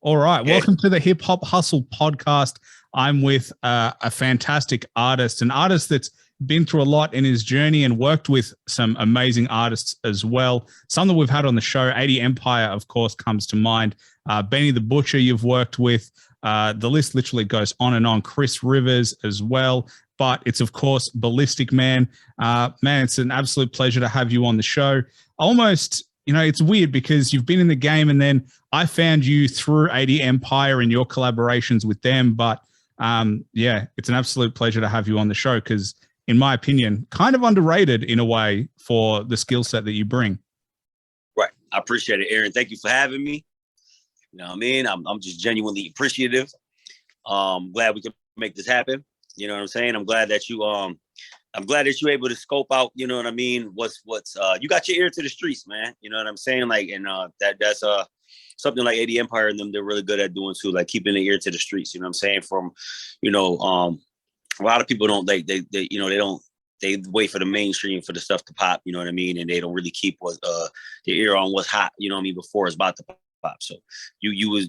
All right. Okay. Welcome to the Hip Hop Hustle podcast. I'm with a fantastic artist, an artist that's been through a lot in his journey and worked with some amazing artists as well. Some that we've had on the show, 80 Empire, of course, comes to mind. Benny the Butcher, you've worked with. The list literally goes on and on. Chris Rivers as well. But it's, of course, Balistic Man. Man, it's an absolute pleasure to have you on the show. Almost, it's weird because you've been in the game and then I found you through 80 Empire and your collaborations with them. But yeah, it's an absolute pleasure to have you on the show because, in my opinion, kind of underrated in a way for the skill set that you bring. Right. I appreciate it, Aaron. Thank you for having me. You know what I mean? I'm just genuinely appreciative. Glad we could make this happen. You know what I'm saying? I'm glad that you're able to scope out, you know what I mean? What's you got your ear to the streets, man. You know what I'm saying? Like, and that's something like 80 Empire and them, they're really good at doing too, like keeping the ear to the streets, you know what I'm saying? From, a lot of people don't, they wait for the mainstream for the stuff to pop, you know what I mean? And they don't really keep their ear on what's hot, you know what I mean, before it's about to pop. So you was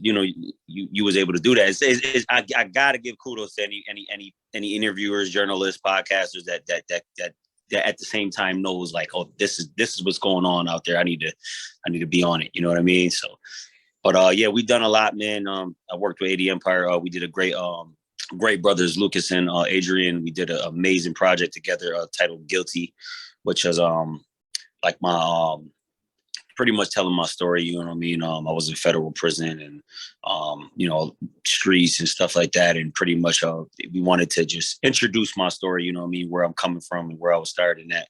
able to do that. I gotta give kudos to any interviewers, journalists, podcasters that at the same time knows like, oh, this is what's going on out there. I need to be on it. You know what I mean? So, but yeah, we've done a lot, man. I worked with 80 Empire. We did a great brothers, Lucas and Adrian. We did an amazing project together titled Guilty, which is like my pretty much telling my story, you know what I mean? I was in federal prison and, streets and stuff like that. And pretty much we wanted to just introduce my story, you know what I mean? Where I'm coming from and where I was starting at.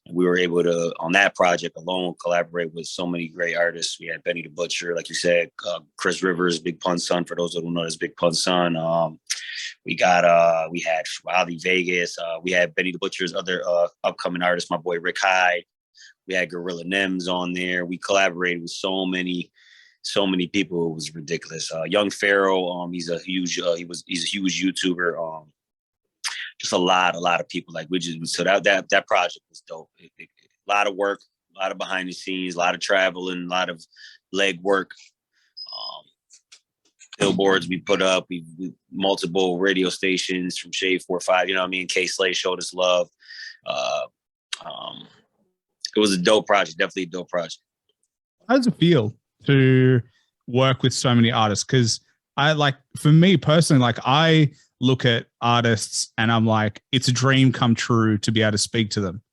And we were able to, on that project alone, collaborate with so many great artists. We had Benny the Butcher, like you said, Chris Rivers, Big Pun's son, for those that don't know, that's Big Pun's son. We had Wildy Vegas. We had Benny the Butcher's other upcoming artists, my boy Rick Hyde. We had Gorilla Nems on there. We collaborated with so many people. It was ridiculous. Young Pharaoh, he's a huge YouTuber. Just a lot of people. Like so that project was dope. A lot of work, a lot of behind the scenes, a lot of traveling, a lot of leg work. Billboards we put up, we multiple radio stations from Shade 4-5. You know what I mean? K Slay showed us love. It was a dope project, definitely a dope project. How does it feel to work with so many artists? Because for me personally, like I look at artists and I'm like, it's a dream come true to be able to speak to them.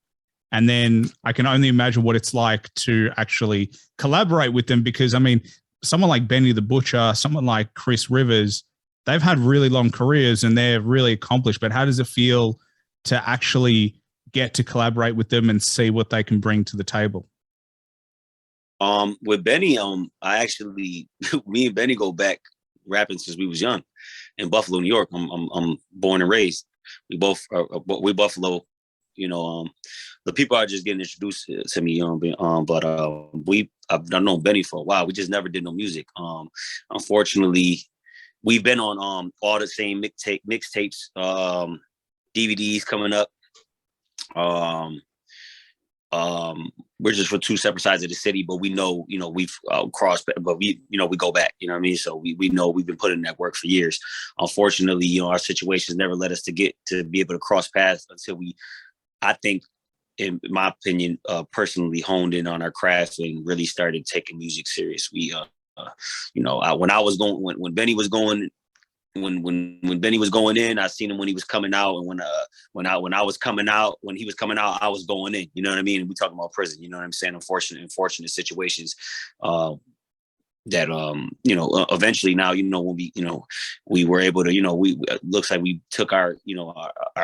And then I can only imagine what it's like to actually collaborate with them because, I mean, someone like Benny the Butcher, someone like Chris Rivers, they've had really long careers and they're really accomplished. But how does it feel to actually get to collaborate with them and see what they can bring to the table? With Benny, I actually, me and Benny go back rapping since we was young in Buffalo, New York. I'm born and raised. We Buffalo, the people are just getting introduced to me, but I've known Benny for a while. We just never did no music. Unfortunately, we've been on all the same mixtapes, DVDs coming up. We're just for two separate sides of the city, but we know, we've crossed, but we go back, you know what I mean? So we know we've been putting in that work for years. Unfortunately, our situations never led us to get to be able to cross paths until I think, in my opinion, personally honed in on our craft and really started taking music serious. We, when Benny was going, when Benny was going in, I seen him when he was coming out, and when I was coming out, when he was coming out, I was going in. You know what I mean? And we talking about prison. You know what I'm saying? Unfortunate situations. That eventually now, when we were able to, it looks like we took our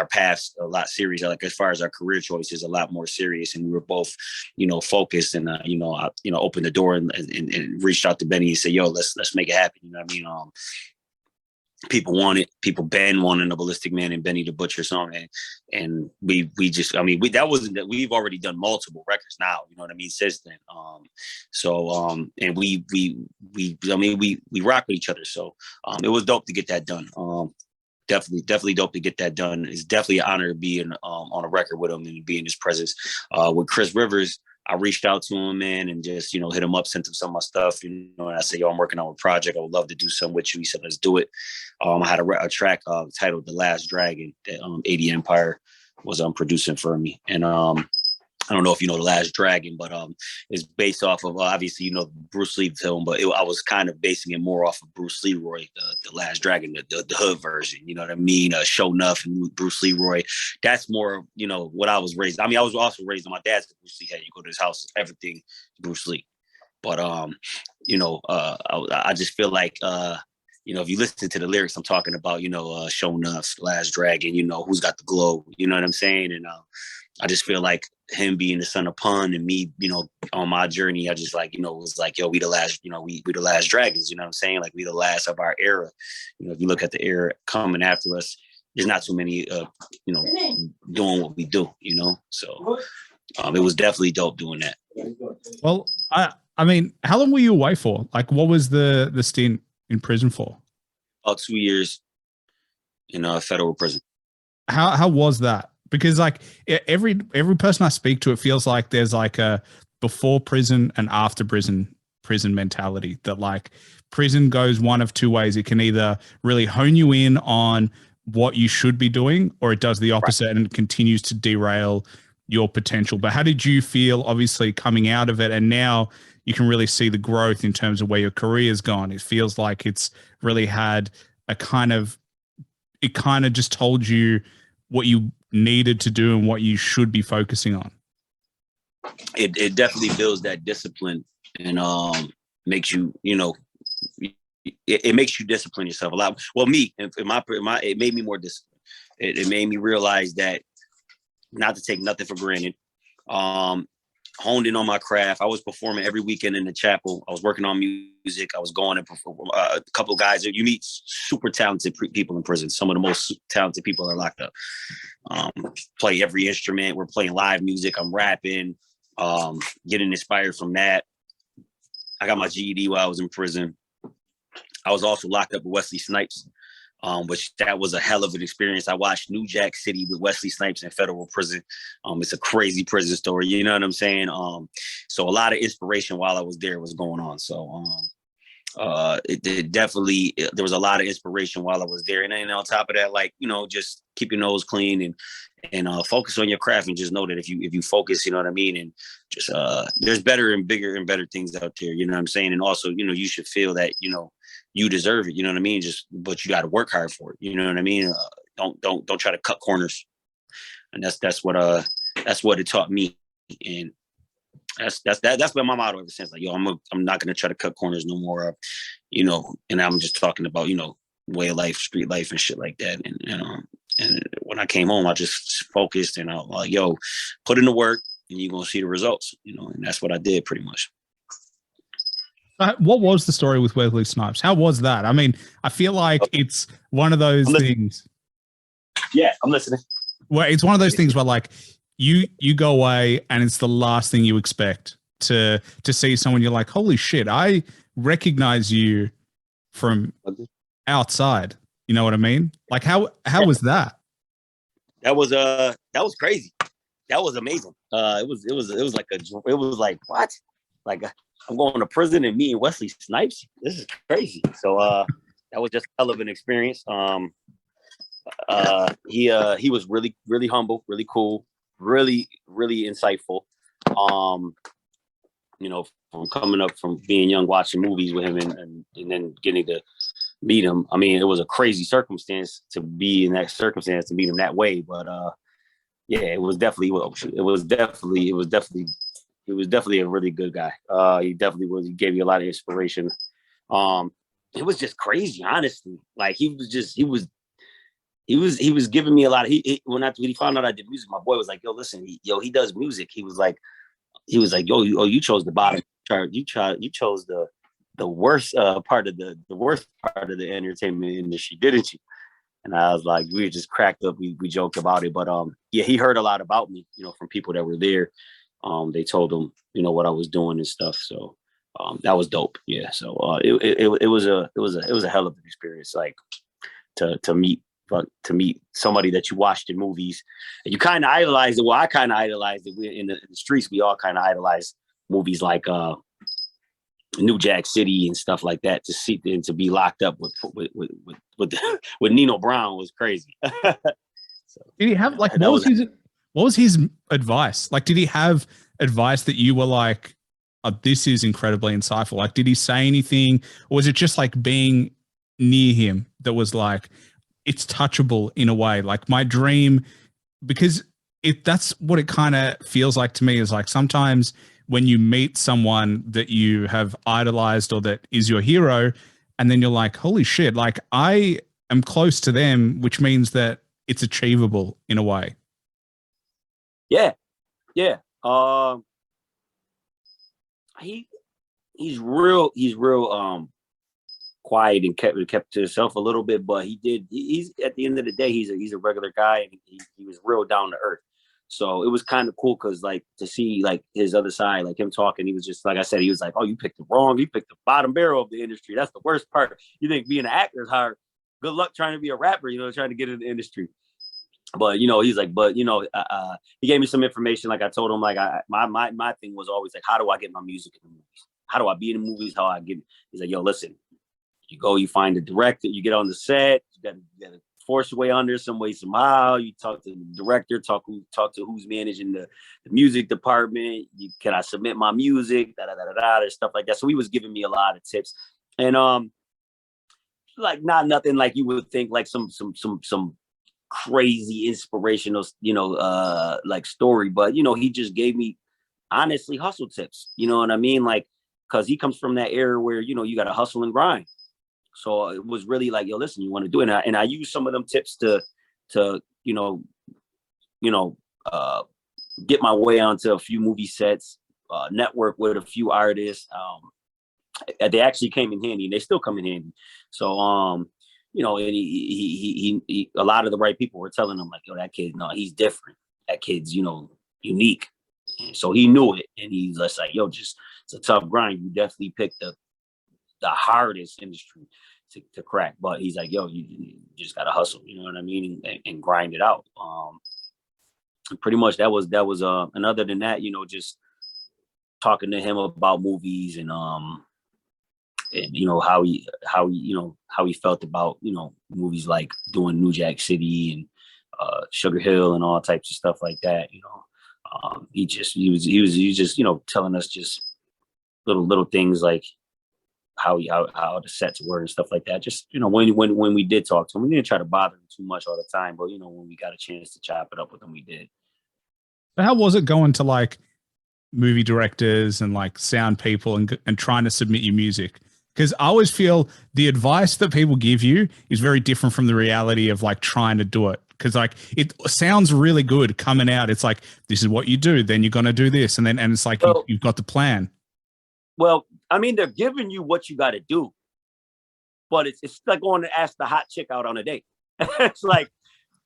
paths a lot serious. Like as far as our career choices, a lot more serious, and we were both, focused. And I opened the door and reached out to Benny and said, "Yo, let's make it happen." You know what I mean? People been wanting a Balistic Man and Benny the Butcher song, and we we've already done multiple records now, you know what I mean, since then. And we rock with each other, so it was dope to get that done. Definitely dope to get that done. It's definitely an honor to be on a record with him and be in his presence. With Chris Rivers, I reached out to him, man, and just, hit him up, sent him some of my stuff, and I said, yo, I'm working on a project. I would love to do something with you. He said, let's do it. I had a track titled The Last Dragon that 80 Empire was producing for me. And I don't know if you know The Last Dragon, but it's based off of, obviously, Bruce Lee film, but I was kind of basing it more off of Bruce Leroy, the Last Dragon, the hood version, you know what I mean? Show Nuff and Bruce Leroy. That's more, what I was raised. I mean, I was also raised on my dad's Bruce Lee head. You go to his house, everything Bruce Lee. But, I just feel like, if you listen to the lyrics, I'm talking about, Show Nuff, Last Dragon, who's got the glow, you know what I'm saying? And I just feel like him being the son of Pun and me, on my journey, I just was like, yo, we the last, we the last dragons, you know what I'm saying? Like we the last of our era. If you look at the era coming after us, there's not too many, doing what we do, So it was definitely dope doing that. Well, I mean, how long were you away for? Like, what was the stint in prison for? About 2 years in a federal prison. How was that? Because like every person I speak to, it feels like there's like a before prison and after prison mentality, that like prison goes one of two ways. It can either really hone you in on what you should be doing, or it does the opposite, right, and it continues to derail your potential. But how did you feel, obviously, coming out of it, and now you can really see the growth in terms of where your career's gone? It feels like it's really had it kind of just told you what you needed to do and what you should be focusing on. It definitely builds that discipline and makes you, it makes you discipline yourself a lot. Well, me, it made me more disciplined. It made me realize that not to take nothing for granted. Honed in on my craft. I was performing every weekend in the chapel. I was working on music. I was going to perform. A couple of guys. You meet super talented people in prison. Some of the most talented people are locked up. Play every instrument. We're playing live music. I'm rapping. Getting inspired from that. I got my GED while I was in prison. I was also locked up with Wesley Snipes, which that was a hell of an experience. I watched New Jack City with Wesley Snipes in federal prison. It's a crazy prison story. You know what I'm saying? So a lot of inspiration while I was there was going on. So it definitely, there was a lot of inspiration while I was there. And then on top of that, like, just keep your nose clean and focus on your craft, and just know that if you focus, you know what I mean? And just, there's better and bigger and better things out there, you know what I'm saying? And also, you should feel that, you deserve it, you know what I mean? But you got to work hard for it, you know what I mean? Don't try to cut corners. And that's what it taught me. And that's been my motto ever since. Like, yo, I'm not gonna try to cut corners no more. And I'm just talking about, way of life, street life, and shit like that. And when I came home, I just focused, and I was like, yo, put in the work, and you're gonna see the results. And that's what I did pretty much. What was the story with Wesley Snipes? How was that? I mean, I feel like it's one of those things. Yeah, I'm listening. Well, it's one of those things where like you go away and it's the last thing you expect to see someone. You're like, holy shit, I recognize you from outside. You know what I mean? Like how was that? That was crazy. That was amazing. It was like what? Like I'm going to prison and meeting Wesley Snipes. This is crazy. So that was just a hell of an experience. He was really, really humble, really cool, really, really insightful. From coming up from being young, watching movies with him and then getting to meet him. I mean, it was a crazy circumstance to be in that circumstance, to meet him that way. But yeah, it was definitely a really good guy. He definitely was. He gave me a lot of inspiration. It was just crazy, honestly. Like he was giving me a lot of. When he found out I did music, my boy was like, "Yo, listen, he does music." He was like, "Yo, you chose the bottom chart. You chose the worst part of the worst part of the entertainment industry, didn't you?" And I was like, we just cracked up. We joked about it, but yeah, he heard a lot about me, from people that were there. They told him, what I was doing and stuff. So that was dope. Yeah. So it was a hell of an experience, like to meet to meet somebody that you watched in movies and you kind of idolized it. Well, I kind of idolized it. In the streets, we all kind of idolize movies like New Jack City and stuff like that. To see and to be locked up with Nino Brown was crazy. So, did he have like what was his advice? Like, did he have advice that you were like, oh, this is incredibly insightful? Like, did he say anything, or was it just like being near him that was like, it's touchable in a way? Like my dream, because that's what it kind of feels like to me, is like sometimes when you meet someone that you have idolized or that is your hero, and then you're like, holy shit, like I am close to them, which means that it's achievable in a way. Yeah. He's real quiet and kept to himself a little bit, but he's at the end of the day, he's a regular guy, and he was real down to earth. So it was kind of cool because like to see like his other side, like him talking, he was just like I said, he was like, oh, you picked the bottom barrel of the industry. That's the worst part. You think being an actor is hard. Good luck trying to be a rapper, trying to get in the industry. But he's like, he gave me some information. Like I told him, like my thing was always like, how do I get my music in the movies? How do I be in the movies? How I get? He's like, yo, listen, you go, you find a director, you get on the set, you gotta force your way under some way somehow. You talk to the director, talk to who's managing the music department. Can I submit my music? There's stuff like that. So he was giving me a lot of tips, and like nothing like you would think, like some crazy inspirational, like story. But he just gave me honestly hustle tips. You know what I mean? Like, because he comes from that era where you got to hustle and grind. So it was really like, yo, listen, you want to do it, and I use some of them tips to get my way onto a few movie sets, network with a few artists. They actually came in handy, and they still come in handy. So and he a lot of the right people were telling him like, yo, that kid, no, he's different. That kid's unique. And so he knew it, and he's just like, yo, it's a tough grind. You definitely picked the hardest industry to crack. But he's like, yo, you just gotta hustle, you know what I mean, and grind it out. Pretty much that was and other than that, just talking to him about movies and how he felt about movies like doing New Jack City and Sugar Hill and all types of stuff like that. He was just telling us just little things like how the sets were and stuff like that. Just when we did talk to him, we didn't try to bother him too much all the time, but when we got a chance to chop it up with him, we did. But how was it going to like movie directors and like sound people and trying to submit your music? Because I always feel the advice that people give you is very different from the reality of like trying to do it. Because like it sounds really good coming out. It's like, this is what you do, then you're gonna do this, and it's like you've got the plan. Well, I mean, they're giving you what you got to do, but it's like going to ask the hot chick out on a date. It's like,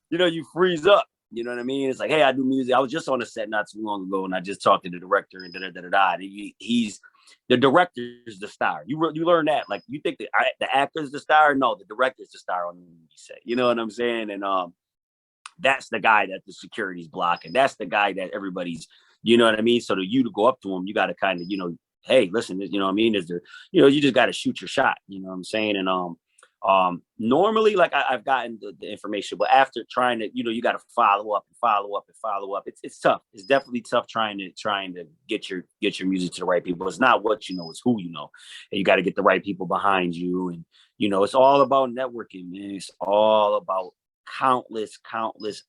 you freeze up. You know what I mean? It's like, hey, I do music. I was just on a set not too long ago, and I just talked to the director and And he's the director is the star. You learn that. Like, you think the actor is the star? No, the director is the star on the movie set. You know what I'm saying? And that's the guy that the security's blocking. That's the guy that everybody's. You know what I mean? So to go up to him, you got to kind of hey, listen, you know what I mean? Is there, you just got to shoot your shot, you know what I'm saying? And normally, like I've gotten the information, but after trying to, you got to follow up. It's tough. It's definitely tough trying to get your music to the right people. It's not what it's who and you got to get the right people behind you. And it's all about networking, man. It's all about countless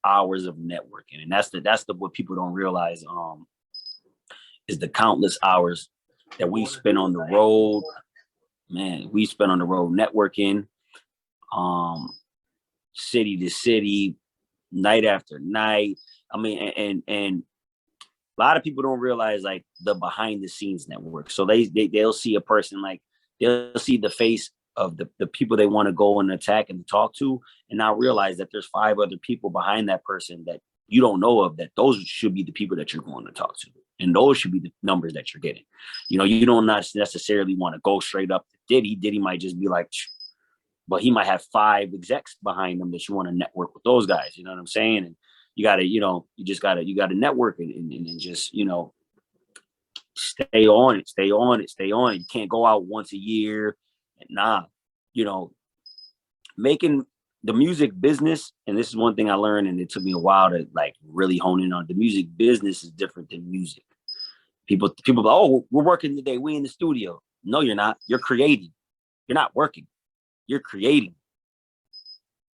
hours of networking, and that's the what people don't realize is the countless hours that we spend on the road. Man, we spend on the road networking, city to city, night after night. I mean, and a lot of people don't realize like the behind the scenes network. So they'll see a person, like they'll see the face of the people they want to go and attack and talk to, and not realize that there's 5 other people behind that person that you don't know of, that those should be the people that you're going to talk to. And those should be the numbers that you're getting. You don't not necessarily want to go straight up to Diddy. Diddy might just be like, but he might have 5 execs behind him that you want to network with those guys. You know what I'm saying? And you got to, you know, you got to network and just, you know, stay on it. You can't go out once a year. Nah, you know, making the music business, and this is one thing I learned, and it took me a while to like really hone in on. The music business is different than music. People go, oh, we're working today. We in the studio. No, you're not. You're creating. You're not working. You're creating.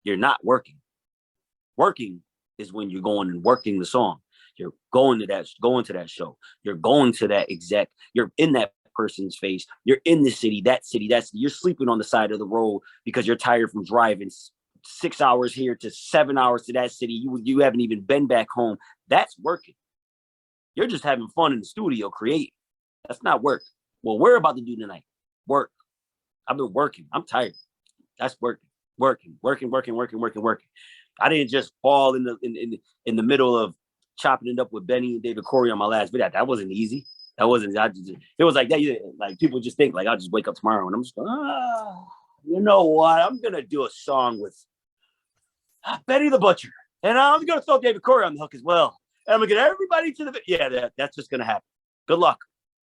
You're not working. Working is when you're going and working the song. You're going to that show. You're going to that exec. You're in that person's face. You're in the city, that city. You're sleeping on the side of the road because you're tired from driving 6 hours here to 7 hours to that city. You haven't even been back home. That's working. You're just having fun in the studio creating. That's not work. What we're about to do tonight, work. I've been working. I'm tired. That's working. Working. I didn't just fall in the middle of chopping it up with Benny and David Corey on my last video. That wasn't easy. It was like that. Like people just think like I'll just wake up tomorrow and I'm just going, you know what? I'm gonna do a song with Benny the Butcher, and I'm gonna throw David Corey on the hook as well, and I'm gonna get everybody to the that's just gonna happen. Good luck.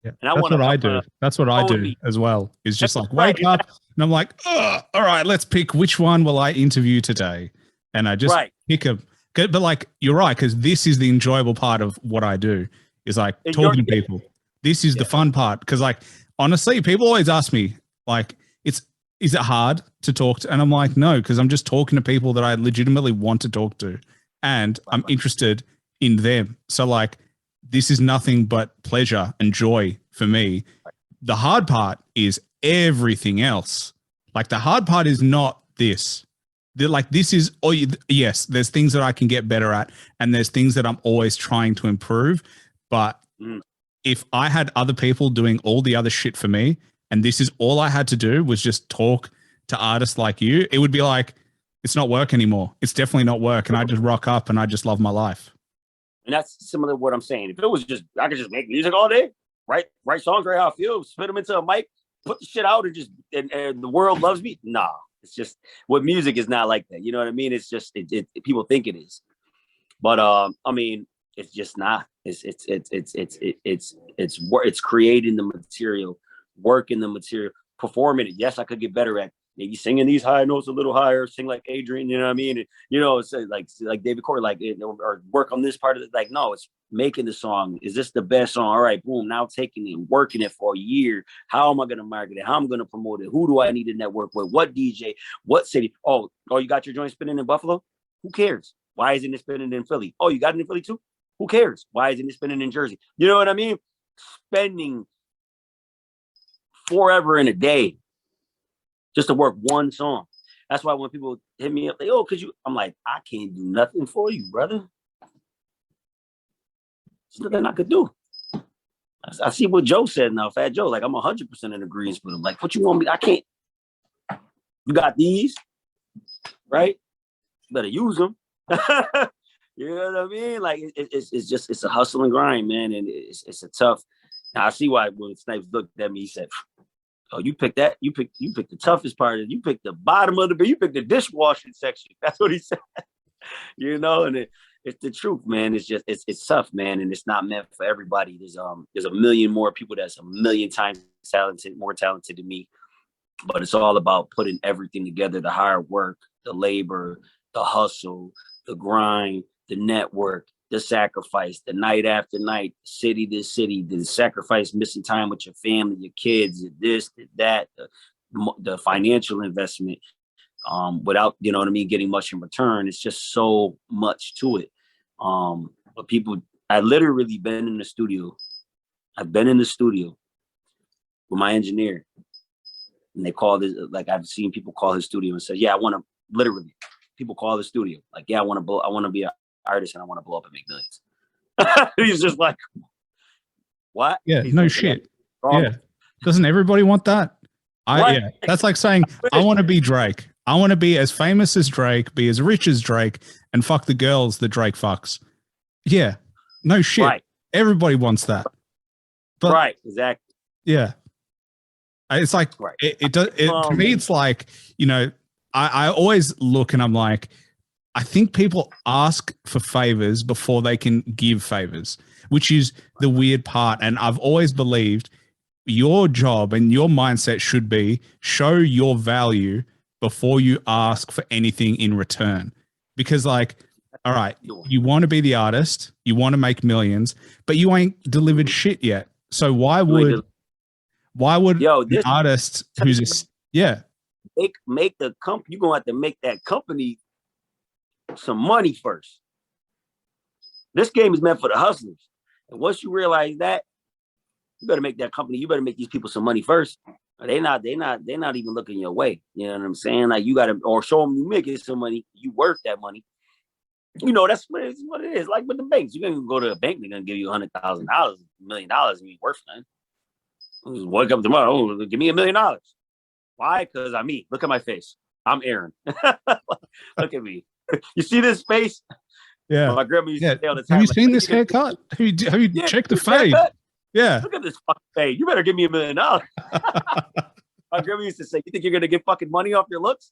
Yeah, and that's what I do. That's what I do as well. Is just like wake up and I'm like, oh, all right, let's pick which one will I interview today, and I just pick a. But like you're right, because this is the enjoyable part of what I do is like talking to people. This is the fun part because like honestly, people always ask me like, is it hard to talk to? And I'm like, no, because I'm just talking to people that I legitimately want to talk to, and I'm interested in them. So like, this is nothing but pleasure and joy for me. The hard part is everything else. Like the hard part is not this. Like this is, yes, there's things that I can get better at, and there's things that I'm always trying to improve. But if I had other people doing all the other shit for me, and this is all I had to do was just talk to artists like you, it would be like, it's not work anymore. It's definitely not work. And I just rock up and I just love my life. And that's similar to what I'm saying. If it was just, I could just make music all day, write songs, right how I feel, spit them into a mic, put the shit out, and just, and the world loves me. Nah, it's just, what music is not like that. You know what I mean? It's just, people think it is. But, I mean, it's just not. It's creating the material, working the material, performing it. Yes, I could get better at maybe singing these high notes a little higher, sing like Adrian, you know what I mean? And, you know, it's like David Corey, like, or work on this part of it. Like, no, it's making the song. Is this the best song? All right, boom. Now taking it, working it for a year. How am I going to market it? How am I going to promote it? Who do I need to network with? What DJ? What city? Oh, you got your joint spinning in Buffalo? Who cares? Why isn't it spinning in Philly? Oh, you got it in Philly too? Who cares? Why isn't it spinning in Jersey? You know what I mean? Spending forever in a day just to work one song. That's why when people hit me up, like, oh, I'm like, I can't do nothing for you, brother. There's nothing I could do. I see what Joe said now, Fat Joe. Like, I'm 100% in agreement with him. Like, what you want me? I can't. You got these, right? You better use them. You know what I mean? Like, it's a hustle and grind, man. And it's a tough. Now, I see why when Snipes looked at me, he said, oh, you picked that. You picked the toughest part. You picked the bottom of you picked the dishwashing section. That's what he said. You know, and it's the truth, man. It's just it's tough, man, and it's not meant for everybody. There's a million more people that's a million times more talented than me. But it's all about putting everything together: the hard work, the labor, the hustle, the grind, the network, the sacrifice, the night after night, city to city, the sacrifice, missing time with your family, your kids, this, that, the financial investment, without, you know what I mean, getting much in return. It's just so much to it. But I literally been in the studio. I've been in the studio with my engineer, and they called it, like, I've seen people call his studio and say, yeah, I want to, literally, people call the studio, like, yeah, I want to be an artist and I want to blow up and make millions. He's just like, what? Yeah, He's no like, shit. Yeah. Doesn't everybody want that? Yeah, that's like saying, I want to be Drake. I want to be as famous as Drake, be as rich as Drake, and fuck the girls that Drake fucks. Yeah, no shit. Right. Everybody wants that. But, right, exactly. Yeah. It's like, to me, it's like, you know, I always look and I'm like, I think people ask for favors before they can give favors, which is the weird part. And I've always believed your job and your mindset should be show your value before you ask for anything in return. Because, like, all right, you want to be the artist, you want to make millions, but you ain't delivered shit yet. So why would an artist who's make the company, you're gonna have to make that company some money first. This game is meant for the hustlers. And once you realize that, you better make that company, you better make these people some money first. They're not even looking your way. You know what I'm saying? Like, you gotta, or show them you making some money, you worth that money. You know, that's what it is. Like with the banks, you're gonna go to a bank, they're gonna give you $100,000, $1 million, and you ain't worth nothing. Just wake up tomorrow, give me $1 million. Why? Because I'm me. Look at my face. I'm Aaron. Look at me. You see this face? Yeah. My grandma used to say all the time. Have you seen this haircut? Have you checked the fade? Yeah. Look at this fucking fade. You better give me $1 million. My grandma used to say, "You think you're gonna get fucking money off your looks?"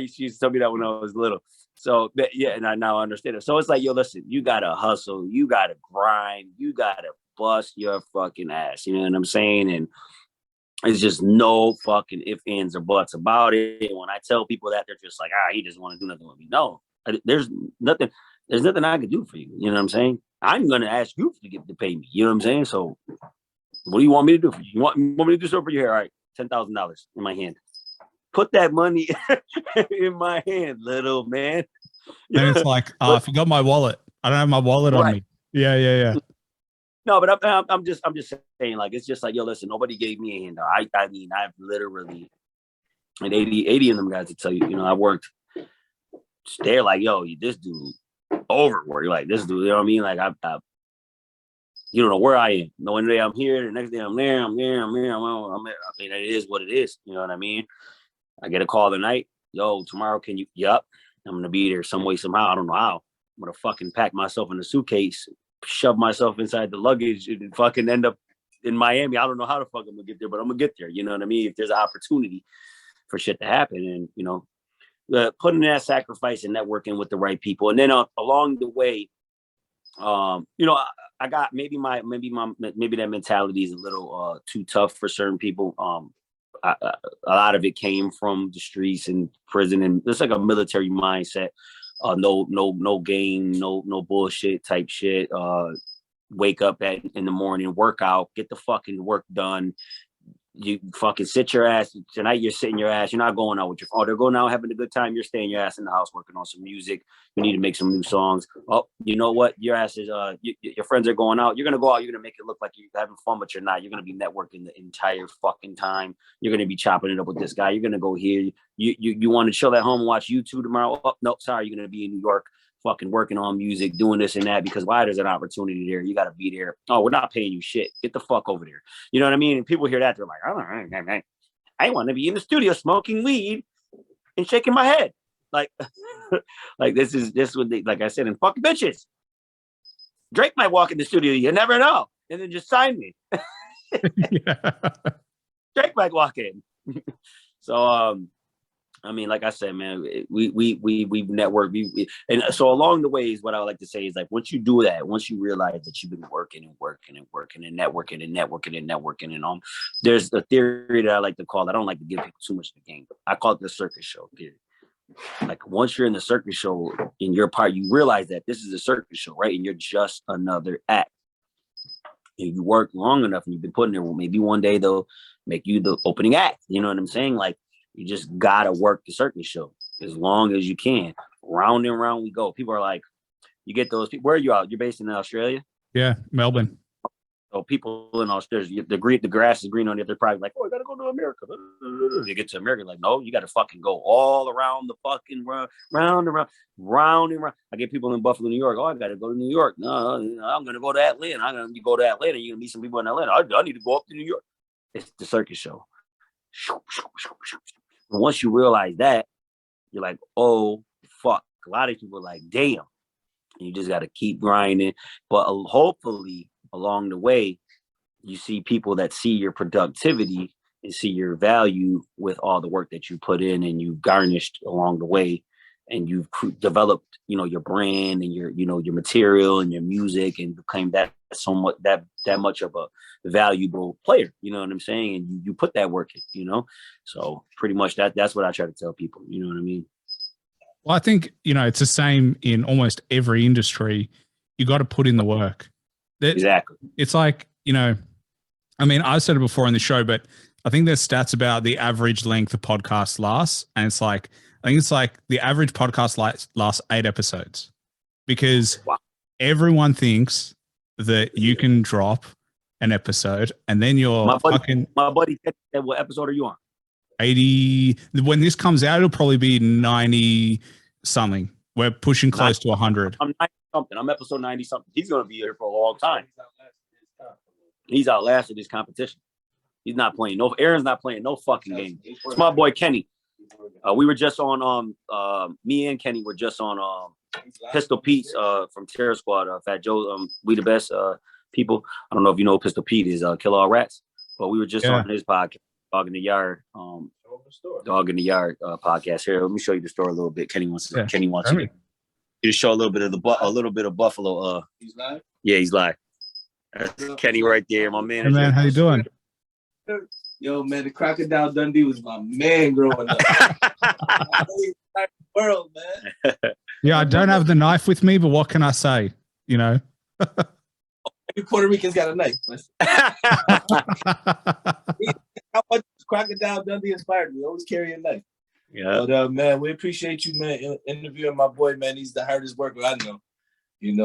She used to tell me that when I was little. So yeah, and I now understand it. So it's like, yo, listen, you gotta hustle, you gotta grind, you gotta bust your fucking ass. You know what I'm saying? And it's just no fucking ifs, ands, or buts about it. And when I tell people that, they're just like, he doesn't want to do nothing with me. No, there's nothing I could do for you. You know what I'm saying? I'm gonna ask you to pay me. You know what I'm saying? So what do you want me to do for you? You want me to do something for you here? All right, $10,000 in my hand. Put that money in my hand, little man. And it's like, I forgot my wallet. I don't have my wallet on me. Yeah. No, but I'm just saying, like, it's just like, yo, listen, nobody gave me a handout. I mean, I've literally, and 80 of them guys to tell you, you know, I worked. They're like, yo, this dude overworked. Like, this dude, you know what I mean? Like, I you don't know where I am. No, one day I'm here, the next day I'm there. I'm there. I mean, it is what it is. You know what I mean? I get a call tonight. Yo, tomorrow, can you? Yup. I'm going to be there some way, somehow. I don't know how. I'm going to fucking pack myself in a suitcase, shove myself inside the luggage, and fucking end up in Miami. I don't know how the fuck I'm going to get there, but I'm going to get there. You know what I mean? If there's an opportunity for shit to happen. And, you know, putting that sacrifice and networking with the right people. And then along the way, you know, I got maybe that mentality is a little too tough for certain people. A lot of it came from the streets and prison, and it's like a military mindset. No game, no bullshit type shit. Wake up in the morning, work out, get the fucking work done. You fucking sit your ass. Tonight you're sitting your ass. You're not going out with your they're going out having a good time. You're staying your ass in the house working on some music. You need to make some new songs. Oh, you know what? Your ass is your friends are going out. You're gonna go out. You're gonna make it look like you're having fun, but you're not. You're gonna be networking the entire fucking time. You're gonna be chopping it up with this guy. You're gonna go here. You want to chill at home and watch YouTube tomorrow? Oh, no, sorry. You're gonna be in New York, fucking working on music, doing this and that, because why? There's an opportunity there. You got to be there. Oh, we're not paying you shit. Get the fuck over there. You know what I mean? And people hear that, they're like, oh, I want to be in the studio smoking weed and shaking my head. Like, like this would they, like I said, and fuck bitches. Drake might walk in the studio. You never know. And then just sign me. Drake might walk in. So, I mean, like I said, man, we've networked. And so along the way is what I would like to say is, like, once you do that, once you realize that you've been working and networking and there's a theory that I like to call, I don't like to give people too much of the game. I call it the circus show theory. Like, once you're in the circus show in your part, you realize that this is a circus show, right? And you're just another act. If you work long enough and you've been putting there, well, maybe one day they'll make you the opening act. You know what I'm saying? Like, you just gotta work the circus show as long as you can. Round and round we go. People are like, you get those people. Where are you out? You're based in Australia? Yeah, Melbourne. So people in Australia, the grass is green on it. They're probably like, oh, I gotta go to America. They get to America, like, no, you gotta fucking go all around the fucking round and round. I get people in Buffalo, New York. Oh, I gotta go to New York. No, I'm gonna go to Atlanta. I'm gonna go to Atlanta. You're gonna meet some people in Atlanta. I need to go up to New York. It's the circus show. And once you realize that, you're like, oh, fuck. A lot of people are like, damn. And you just got to keep grinding. But hopefully, along the way, you see people that see your productivity and see your value with all the work that you put in and you garnished along the way, and you've developed, your brand and your material and your music, and became that much of a valuable player. You know what I'm saying? And you put that work in. So pretty much that's what I try to tell people. You know what I mean? Well, I think, it's the same in almost every industry. You got to put in the work. Exactly. It's like, I've said it before in the show, but I think there's stats about the average length of podcast lasts. And I think it's like the average podcast lasts 8 episodes, because everyone thinks that you can drop an episode and then you're my buddy said, what episode are you on? 80. When this comes out, it'll probably be 90 something. We're pushing close to 100. I'm 90 something. I'm episode 90 something. He's going to be here for a long time. He's outlasted his competition. He's not playing Aaron's not playing no fucking game. It's my boy Kenny. We were just on me and Kenny were just on Pistol Pete's from Terror Squad, Fat Joe, We the Best people. I don't know if you know who Pistol Pete is, Kill All Rats, but we were just on his podcast, Dog in the Yard podcast. Here, let me show you the store a little bit. Kenny wants you to show a little bit of Buffalo. He's live? Yeah, he's live. That's Kenny right there, my man. Hey man, how you doing? Yo, man, the Crocodile Dundee was my man growing up. World, man. Yeah, I don't have the knife with me, but what can I say? Every Puerto Rican's got a knife. How much Crocodile Dundee inspired me. Always carry a knife. Yeah. But man, we appreciate you, man, interviewing my boy, man. He's the hardest worker I know. And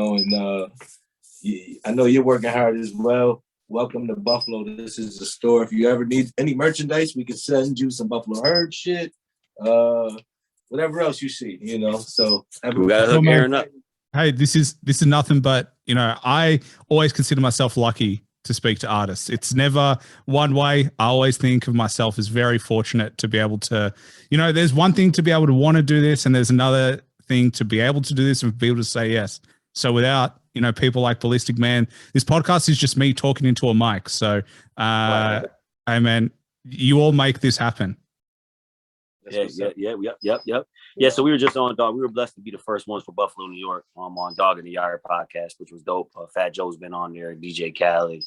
I know you're working hard as well. Welcome to Buffalo. This is the store. If you ever need any merchandise, we can send you some Buffalo Herd shit. Whatever else you see, So we gotta hook Aaron up. Hey, this is nothing but, I always consider myself lucky to speak to artists. It's never one way. I always think of myself as very fortunate to be able to, there's one thing to be able to want to do this, and there's another thing to be able to do this and be able to say yes. So without, people like Balistic Man, this podcast is just me talking into a mic. So, hey man, you all make this happen. Yep. Yeah, so we were just on Dog. We were blessed to be the first ones for Buffalo, New York, on Dog in the Yard podcast, which was dope. Fat Joe's been on there, DJ Khaled,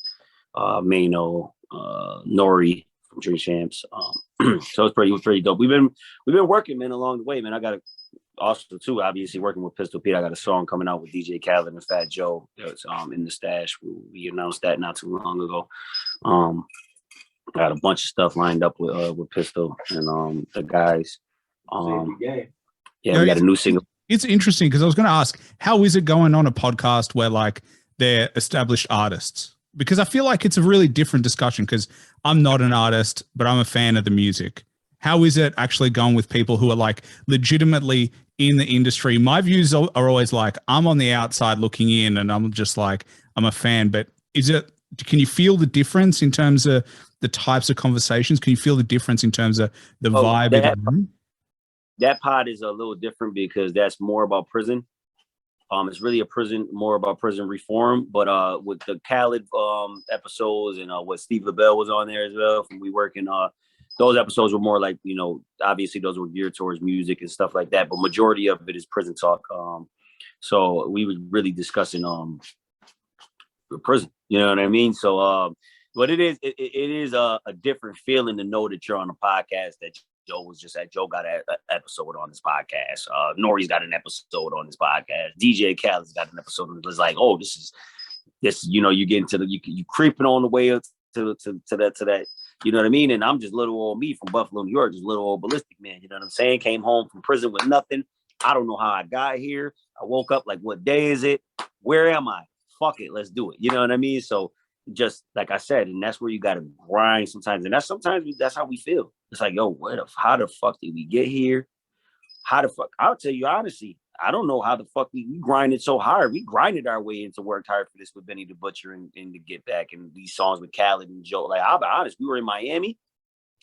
Maino, Nori from Tree Champs. So it was pretty dope. We've been working, man, along the way, man. I got also too, obviously working with Pistol Pete. I got a song coming out with DJ Khaled and Fat Joe. It's in the stash. We announced that not too long ago. Got a bunch of stuff lined up with Pistol and the guys. Yeah, we got a new single. It's interesting because I was going to ask, how is it going on a podcast where like they're established artists? Because I feel like it's a really different discussion, because I'm not an artist, but I'm a fan of the music. How is it actually going with people who are like legitimately in the industry? My views are always like, I'm on the outside looking in and I'm just like, I'm a fan, but can you feel the difference in terms of the types of conversations? Can you feel the difference in terms of the vibe? That pod is a little different because that's more about prison. It's really more about prison reform. But with the Khaled episodes and what Steve LaBelle was on there as well from We Working, those episodes were more like, obviously those were geared towards music and stuff like that. But majority of it is prison talk. So we were really discussing prison. You know what I mean? So, but it is a different feeling to know that you're on a podcast that Joe was just at. Joe got an episode on this podcast. Nori's got an episode on this podcast. DJ Khaled's got an episode. It was like, oh, this. You get into you creeping on the way up to that. You know what I mean? And I'm just little old me from Buffalo, New York, just little old Balistic Man. You know what I'm saying? Came home from prison with nothing. I don't know how I got here. I woke up like, what day is it? Where am I? Fuck it, let's do it. You know what I mean? So just like I said, and that's where you gotta grind sometimes, and that's how we feel. It's like, yo, how the fuck did we get here? How the fuck? I'll tell you honestly, I don't know how the fuck we grinded so hard. We grinded our way into worked hard for this with Benny the Butcher and to Get Back and these songs with Khaled and Joe. Like, I'll be honest, we were in Miami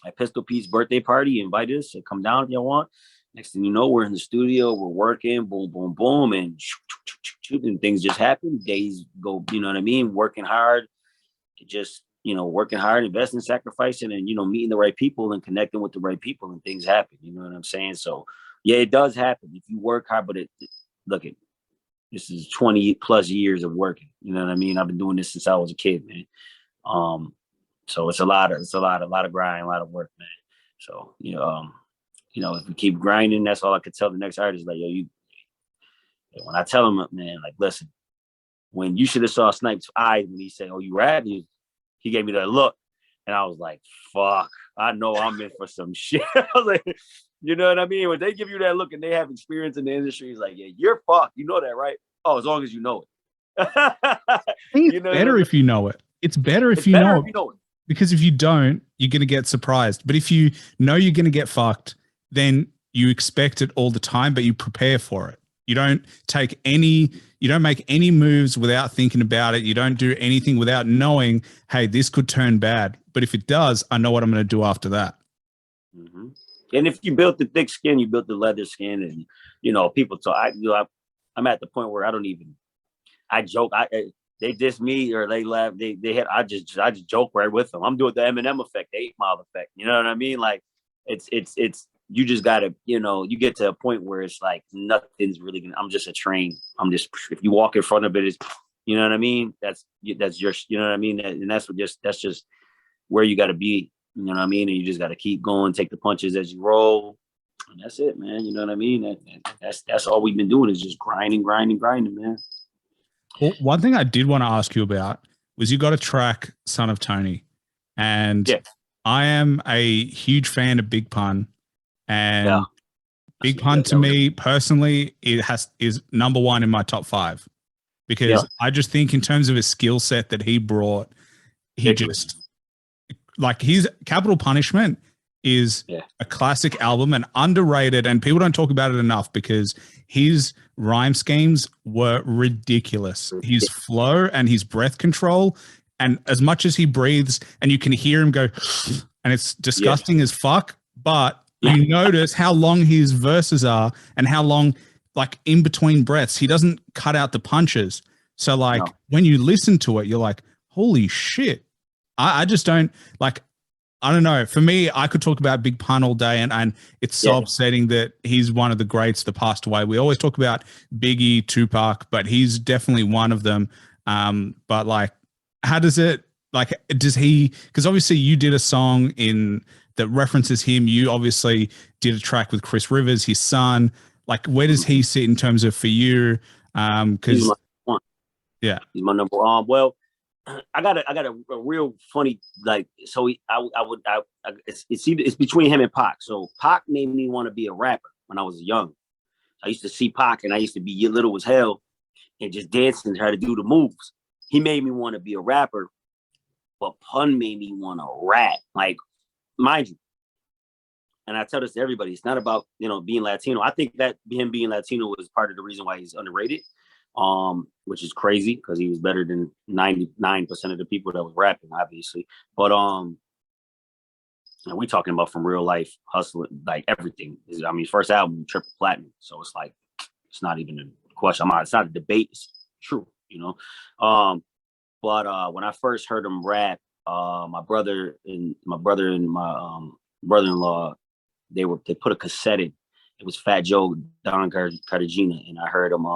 at Pistol Pete's birthday party. He invited us to come down if y'all want. Next thing you know, we're in the studio, we're working, boom, boom, boom, and things just happen. Days go, you know what I mean? Working hard. It just working hard, investing, sacrificing, and, meeting the right people and connecting with the right people, and things happen. You know what I'm saying? So yeah, it does happen if you work hard, but look at, this is 20 plus years of working. You know what I mean? I've been doing this since I was a kid, man. So it's a lot of grind, a lot of work, man. So, if we keep grinding, that's all I could tell the next artist. Like, when I tell him, man, like, listen, when you should have saw Snipe's eyes when he said, "Oh, you rap?" He gave me that look, and I was like, "Fuck, I know I'm in for some shit." I was like, you know what I mean? When they give you that look and they have experience in the industry, it's like, yeah, you're fucked. You know that, right? Oh, as long as you know it. It's better if you know it. It's better if you know it. Because if you don't, you're going to get surprised. But if you know you're going to get fucked, then you expect it all the time, but you prepare for it. You don't make any moves without thinking about it. You don't do anything without knowing, hey, this could turn bad. But if it does, I know what I'm going to do after that. Mm-hmm. And if you built the thick skin, you built the leather skin, and, people talk. I'm at the point where I joke. They diss me or they laugh. I just joke right with them. I'm doing the Eminem effect, the 8 Mile effect. You know what I mean? Like, it's you just gotta, you get to a point where it's like nothing's really gonna. I'm just a train. If you walk in front of it, it's, you know what I mean? That's your, you know what I mean? And that's just where you got to be. You know what I mean? And you just got to keep going, take the punches as you roll. And that's it, man. You know what I mean? That's all we've been doing is just grinding, man. Well, one thing I did want to ask you about was you got a track, Son of Tony. And yeah. I am a huge fan of Big Pun. And Big Pun to me personally, is number one in my top 5. Because I just think in terms of his skill set that he brought, his Capital Punishment is a classic album and underrated, and people don't talk about it enough because his rhyme schemes were ridiculous. His flow and his breath control, and as much as he breathes and you can hear him go, and it's disgusting as fuck, but you notice how long his verses are and how long, like, in between breaths, he doesn't cut out the punches. So when you listen to it, you're like, holy shit. I just don't I don't know. For me, I could talk about Big Pun all day, and it's so upsetting that he's one of the greats that passed away. We always talk about Biggie, Tupac, but he's definitely one of them. But how does it, does he, because obviously you did a song that references him. You obviously did a track with Chris Rivers, his son. Where does he sit in terms of for you? Because he's my number one. Well, I got a real funny, it's between him and Pac. So Pac made me want to be a rapper when I was young. I used to see Pac and I used to be little as hell and just dance and try to do the moves. He made me want to be a rapper, but Pun made me want to rap. Mind you, and I tell this to everybody, it's not about, being Latino. I think that him being Latino was part of the reason why he's underrated. Which is crazy because he was better than 99% of the people that was rapping, obviously. But we talking about from real life hustling, everything. I mean, first album, triple platinum, so it's it's not even a question. It's not a debate. It's true, But when I first heard him rap, my brother and my brother-in-law, they put a cassette in. It was Fat Joe, Don Cartagena, and I heard him.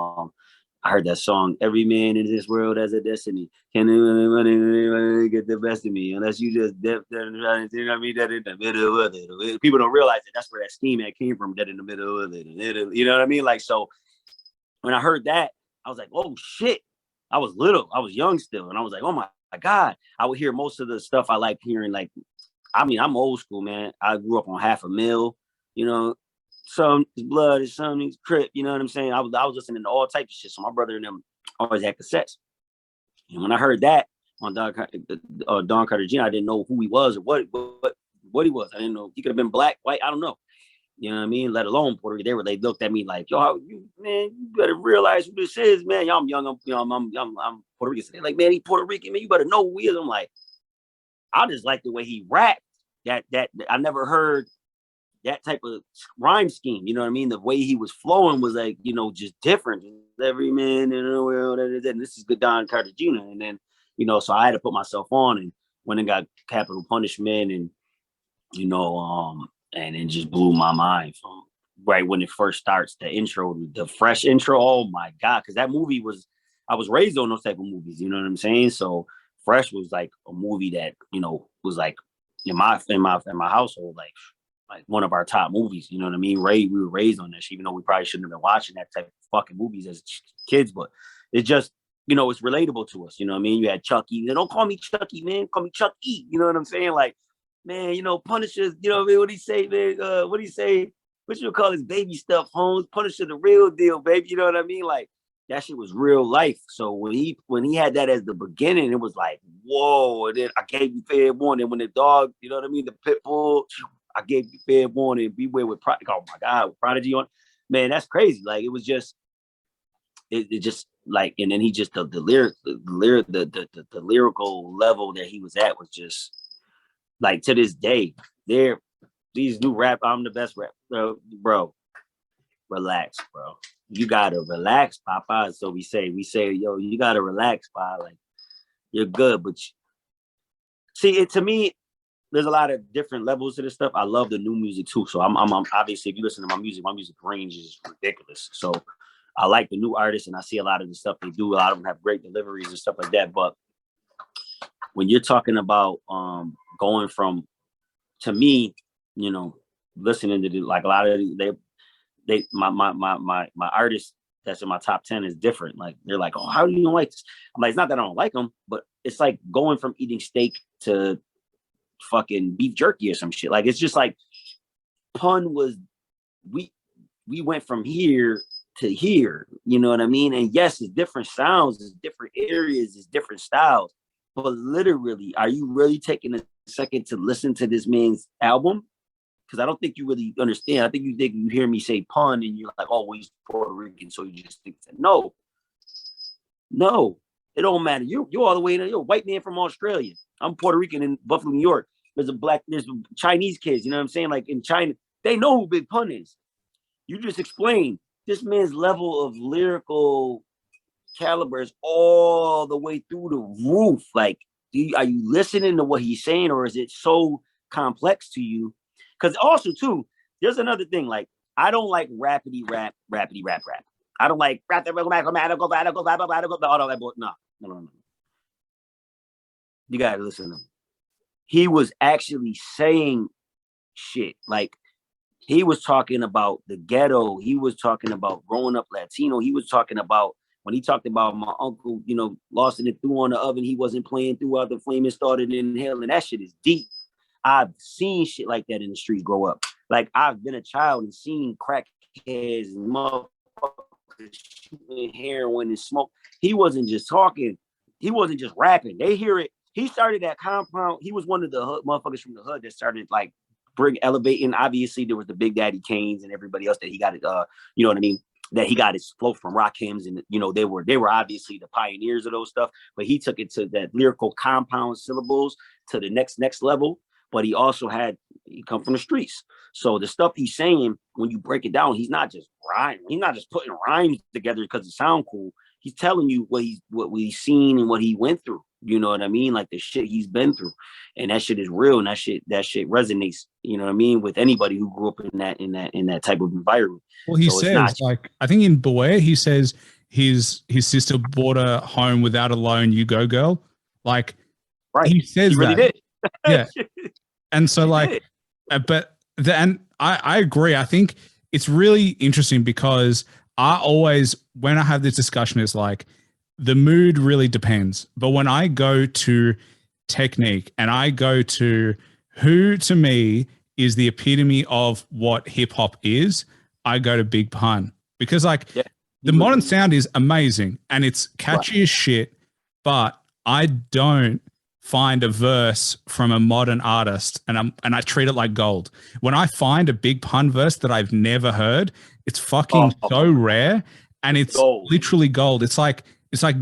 I heard that song, every man in this world has a destiny. Can anyone get the best of me? Unless you just you know what I mean? That in the middle of it. People don't realize that that's where that scheme came from, that in the middle of it. You know what I mean? So when I heard that, I was like, oh shit. I was little. I was young still. And I was like, oh my God. I would hear most of the stuff I like hearing. I'm old school, man. I grew up on $500,000, some is blood, is some is crip, you know what I'm saying? I was listening to all types of shit. So my brother and them always had cassettes. And when I heard that on Don Cartagena, I didn't know who he was or what he was. I didn't know. He could have been black, white, I don't know. You know what I mean? Let alone Puerto Rican. They looked at me like, yo, you better realize who this is, man. Yo, I'm young, I'm Puerto Rican. So they're like, man, he Puerto Rican, man. You better know who he is. I'm like, I just like the way he rapped. That I never heard that type of rhyme scheme, you know what I mean? The way he was flowing was just different. Every man in the world, and this is good Don Cartagena. And then, so I had to put myself on and when it got Capital Punishment, and and it just blew my mind from right when it first starts. The intro, the fresh intro. Oh my god, because that movie I was raised on those type of movies. You know what I'm saying? So Fresh was like a movie that was like in my household, like one of our top movies. You know what I mean? We were raised on this, even though we probably shouldn't have been watching that type of fucking movies as kids, but it just, it's relatable to us. You know what I mean? You had Chucky. Don't call me Chucky, man. Call me Chuck E. You know what I'm saying? Like, man, Punisher, what he say, man? What he say? What you call his baby stuff, Holmes? Punisher the real deal, baby. You know what I mean? Like, that shit was real life. So when he had that as the beginning, it was like, whoa. And then I gave you fair warning. When the dog, you know what I mean? The pit bull, I gave you fair warning. Beware with Prodigy. Oh my God, with Prodigy on. Man, that's crazy. Like, it was just, it just like, and then he just, the lyrical level that he was at was just like, to this day, these new rap, I'm the best rap, bro. Relax, bro. You gotta relax, Papa. So we say, yo, you gotta relax, Papa. Like, you're good, but see, to me, there's a lot of different levels to this stuff. I love the new music too. So I'm obviously, if you listen to my music range is ridiculous. So I like the new artists, and I see a lot of the stuff they do. A lot of them have great deliveries and stuff like that. But when you're talking about going from, to me, listening to like a lot of my artists that's in my top 10 is different. Like, they're like, oh, how do you don't like this? I'm like, it's not that I don't like them, but it's like going from eating steak to fucking beef jerky or some shit. Like, it's just like, Pun was, we went from here to here, you know what I mean? And yes, it's different sounds, it's different areas, it's different styles, but literally, are you really taking a second to listen to this man's album? Because I don't think you really understand. I think you hear me say Pun and you're like, oh, well, he's Puerto Rican, so you just think that. No, it don't matter. You're all the way in. You're a white man from Australia. I'm Puerto Rican in Buffalo, New York. There's Chinese kids, you know what I'm saying? Like, in China, they know who Big Pun is. You just explained this man's level of lyrical caliber is all the way through the roof. Like, are you listening to what he's saying, or is it so complex to you? Because also, too, there's another thing. Like, I don't like rappity rap. I don't like rap. All that. No. You gotta listen to him. He was actually saying shit. Like, he was talking about the ghetto. He was talking about growing up Latino. He was talking about, when he talked about my uncle, lost it threw on the oven. He wasn't playing throughout the flame and started in hell. And that shit is deep. I've seen shit like that in the streets grow up. Like, I've been a child and seen crackheads and motherfuckers shooting heroin and smoke. He wasn't just talking. He wasn't just rapping. They hear it. He started that compound. He was one of the motherfuckers from the hood that started like elevating. Obviously, there was the Big Daddy Kanes and everybody else that he got it. You know what I mean? That he got his flow from Rakims, and they were obviously the pioneers of those stuff. But he took it to that lyrical compound syllables to the next level. But he also he come from the streets. So the stuff he's saying, when you break it down, he's not just rhyming. He's not just putting rhymes together because it sound cool. He's telling you what he's seen and what he went through. You know what I mean? Like, the shit he's been through. And that shit is real, and that shit resonates, you know what I mean, with anybody who grew up in that type of environment. Well, he says, like, I think in Beware, he says his sister bought a home without a loan, you go girl. Like, right. He says he really that. Did. Yeah. And so, like, I agree. I think it's really interesting because I always, when I have this discussion, it's like, the mood really depends. But when I go to technique and I go to who to me is the epitome of what hip hop is, I go to Big Pun, because the modern sound is amazing and it's catchy as shit, but I don't find a verse from a modern artist and I treat it like gold. When I find a Big Pun verse that I've never heard, it's fucking so rare, and it's literally gold. It's like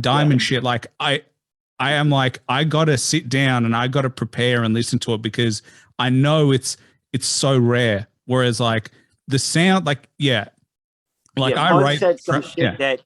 diamond shit. Like, I am like, I gotta sit down and I gotta prepare and listen to it because I know it's so rare. Whereas like the sound, I said some shit that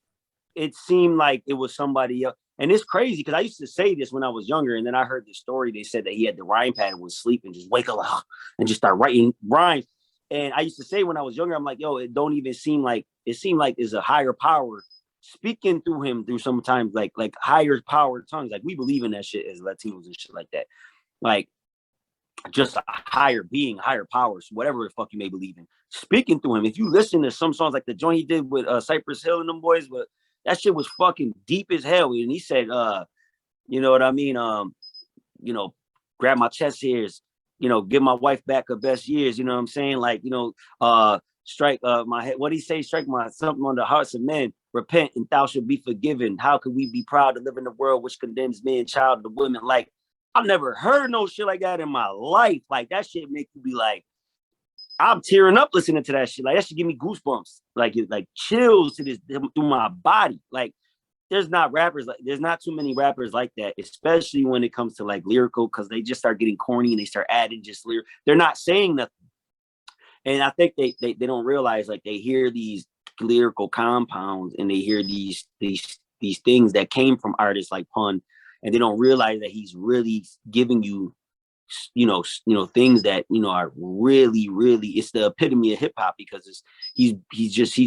it seemed like it was somebody else. And it's crazy because I used to say this when I was younger, and then I heard this story. They said that he had the rhyme pad and would sleep and just wake up and just start writing rhymes. And I used to say when I was younger, I'm like, yo, it don't even seem like, it seemed like there's a higher power speaking through him through sometimes like higher power tongues. Like we believe in that shit as Latinos and shit like that. Like just a higher being, higher powers, whatever the fuck you may believe in. Speaking through him. If you listen to some songs like the joint he did with Cypress Hill and them boys, but that shit was fucking deep as hell. And he said, you know what I mean? You know, grab my chest hairs, you know, give my wife back her best years. You know what I'm saying? Like, you know, strike my head. What did he say? Strike my something on the hearts of men. Repent and thou shalt be forgiven. How could we be proud to live in a world which condemns men, child, to women? Like, I've never heard no shit like that in my life. Like that shit make you be like, I'm tearing up listening to that shit. Like that shit give me goosebumps. Like it like chills to this through my body. Like there's not too many rappers like that, especially when it comes to like lyrical, because they just start getting corny and they start adding just lyric. They're not saying nothing. And I think they don't realize, like, they hear these lyrical compounds and they hear these things that came from artists like Pun, and they don't realize that he's really giving you, you know, things that, you know, are really, really, it's the epitome of hip hop, because he just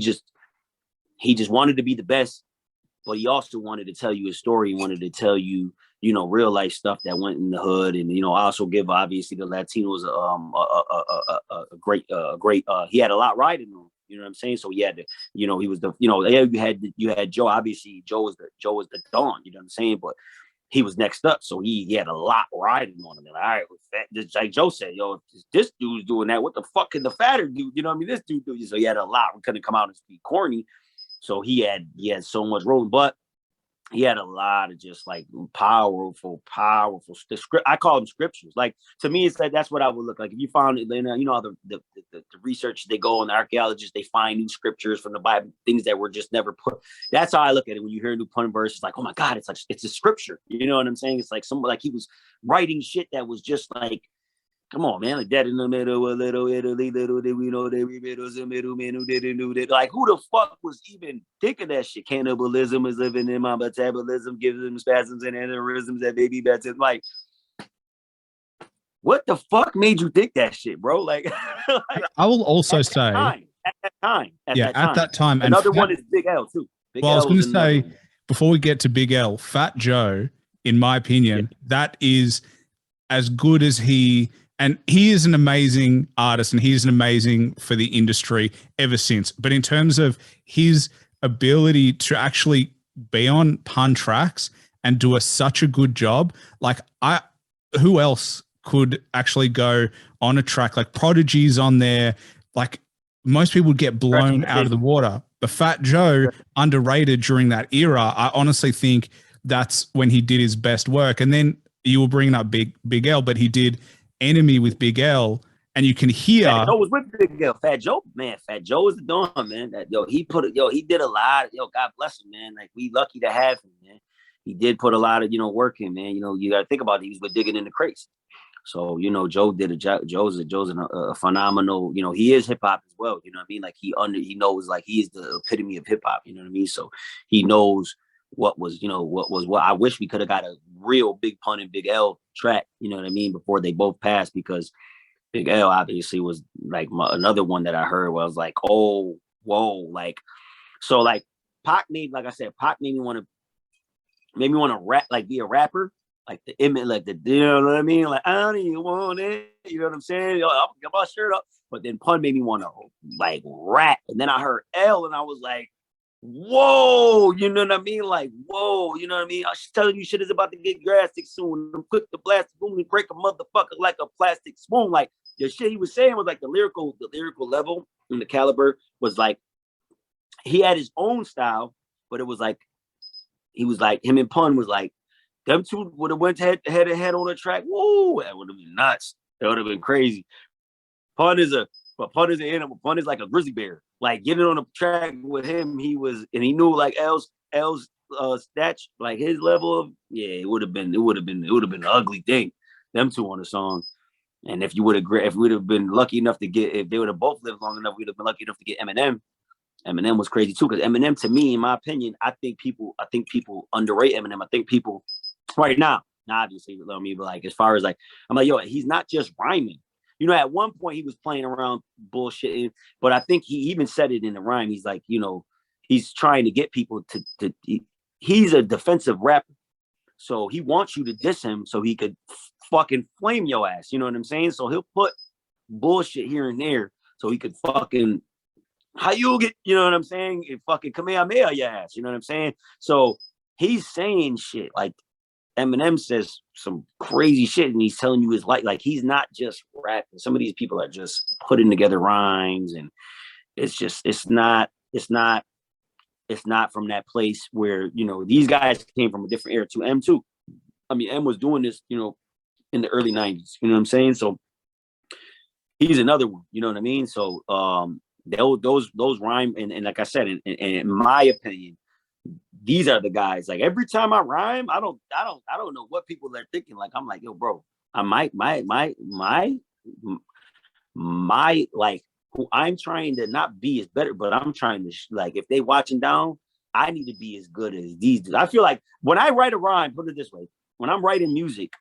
wanted to be the best, but he also wanted to tell you a story. He wanted to tell you, you know, real life stuff that went in the hood, and, you know, also give obviously the Latinos a great he had a lot riding on. You know what I'm saying? So he had to, you know, he was the, you know, you had Joe. Obviously, Joe was the Dawn. You know what I'm saying? But he was next up, so he had a lot riding on him. And all right, just like Joe said, yo, if this dude's doing that, what the fuck can the fatter dude? You know what I mean? This dude do. So he had a lot. We couldn't come out and be corny. So he had so much rolling, but he had a lot of just like powerful script. I call them scriptures. Like, to me, it's like that's what I would look like if you found it. You know, the research, they go, and the archaeologists, they find new scriptures from the Bible, things that were just never put. That's how I look at it. When you hear a new Pun verse, it's like, oh my god, it's like it's a scripture. You know what I'm saying? It's like someone, like he was writing shit that was just like, come on, man, like that in the middle, a little Italy, little did we know that we middles and middle men who didn't do that. Like, who the fuck was even thinking that shit? Cannibalism is living in my metabolism, gives them spasms and aneurysms that baby baptism. Like, what the fuck made you think that shit, bro? Like, I will also say at that time. And another one is Big L too. I was going to say, before we get to Big L, Fat Joe, in my opinion, that is as good as he. And he is an amazing artist, and he's an amazing for the industry ever since. But in terms of his ability to actually be on Pun tracks and do such a good job, like who else could actually go on a track? Like Prodigy's on there. Like most people would get blown out of the water. But Fat Joe, underrated during that era, I honestly think that's when he did his best work. And then you were bringing up Big L, but he did Enemy with Big L, and you can hear Fat Joe was with Big L. Fat Joe is the Dawn, man. He did a lot. God bless him, man. Like, we lucky to have him, man. He did put a lot of, you know, work in, man. You know, you got to think about it. He was digging in the crates. So, you know, Joe did a job. Joe's a phenomenal, you know, he is hip hop as well. You know what I mean? Like, he knows, like, he is the epitome of hip hop. You know what I mean? So he knows what I wish we could have got a real Big Pun and Big L track, you know what I mean, before they both passed, because Big L obviously was like another one that I heard where I was like, oh, whoa, like, so like Pac made me want to rap, like be a rapper, like the image, like the, you know what I mean, like I don't even want it, you know what I'm saying? Yo, I'll get my shirt up, but then Pun made me want to like rap, and then I heard L, and I was like, whoa, you know what I mean? Like, whoa, you know what I mean? I'm telling you, shit is about to get drastic soon. I'm quick to blast the boom and break a motherfucker like a plastic spoon. Like, the shit he was saying was like the lyrical level and the caliber was like, he had his own style, but it was like, he was like, him and Pun was like, them two would have went head to head on a track. Whoa, that would have been nuts. That would have been crazy. Pun is an animal. Pun is like a grizzly bear. Like, getting on a track with him, he knew like L's stats, like his level of, it would have been an ugly thing. Them two on the song. And if we would have been lucky enough to get, if they would have both lived long enough, we'd have been lucky enough to get Eminem. Eminem was crazy too, because Eminem, to me, in my opinion, I think people underrate Eminem. I think people right now, obviously, you know me, but like as far as like, I'm like, yo, he's not just rhyming. You know, at one point he was playing around bullshitting, but I think he even said it in the rhyme. He's like, you know, he's trying to get people to he's a defensive rapper. So he wants you to diss him so he could fucking flame your ass. You know what I'm saying? So he'll put bullshit here and there so he could fucking, how you get, you know what I'm saying? It fucking Kamehameha your ass. You know what I'm saying? So he's saying shit like Eminem says some crazy shit and he's telling you his life. Like he's not just rapping. Some of these people are just putting together rhymes, and it's just, it's not from that place where, you know, these guys came from a different era too. M too. I mean, M was doing this, you know, in the early 90s. You know what I'm saying? So he's another one. You know what I mean? So those rhyme, and like I said, in my opinion, these are the guys. Like every time I rhyme, I don't know what people are thinking. Like I'm like, yo, bro, my like, who I'm trying to not be is better, but I'm trying to like, if they watching down, I need to be as good as these. I feel like when I write a rhyme, put it this way, when I'm writing music,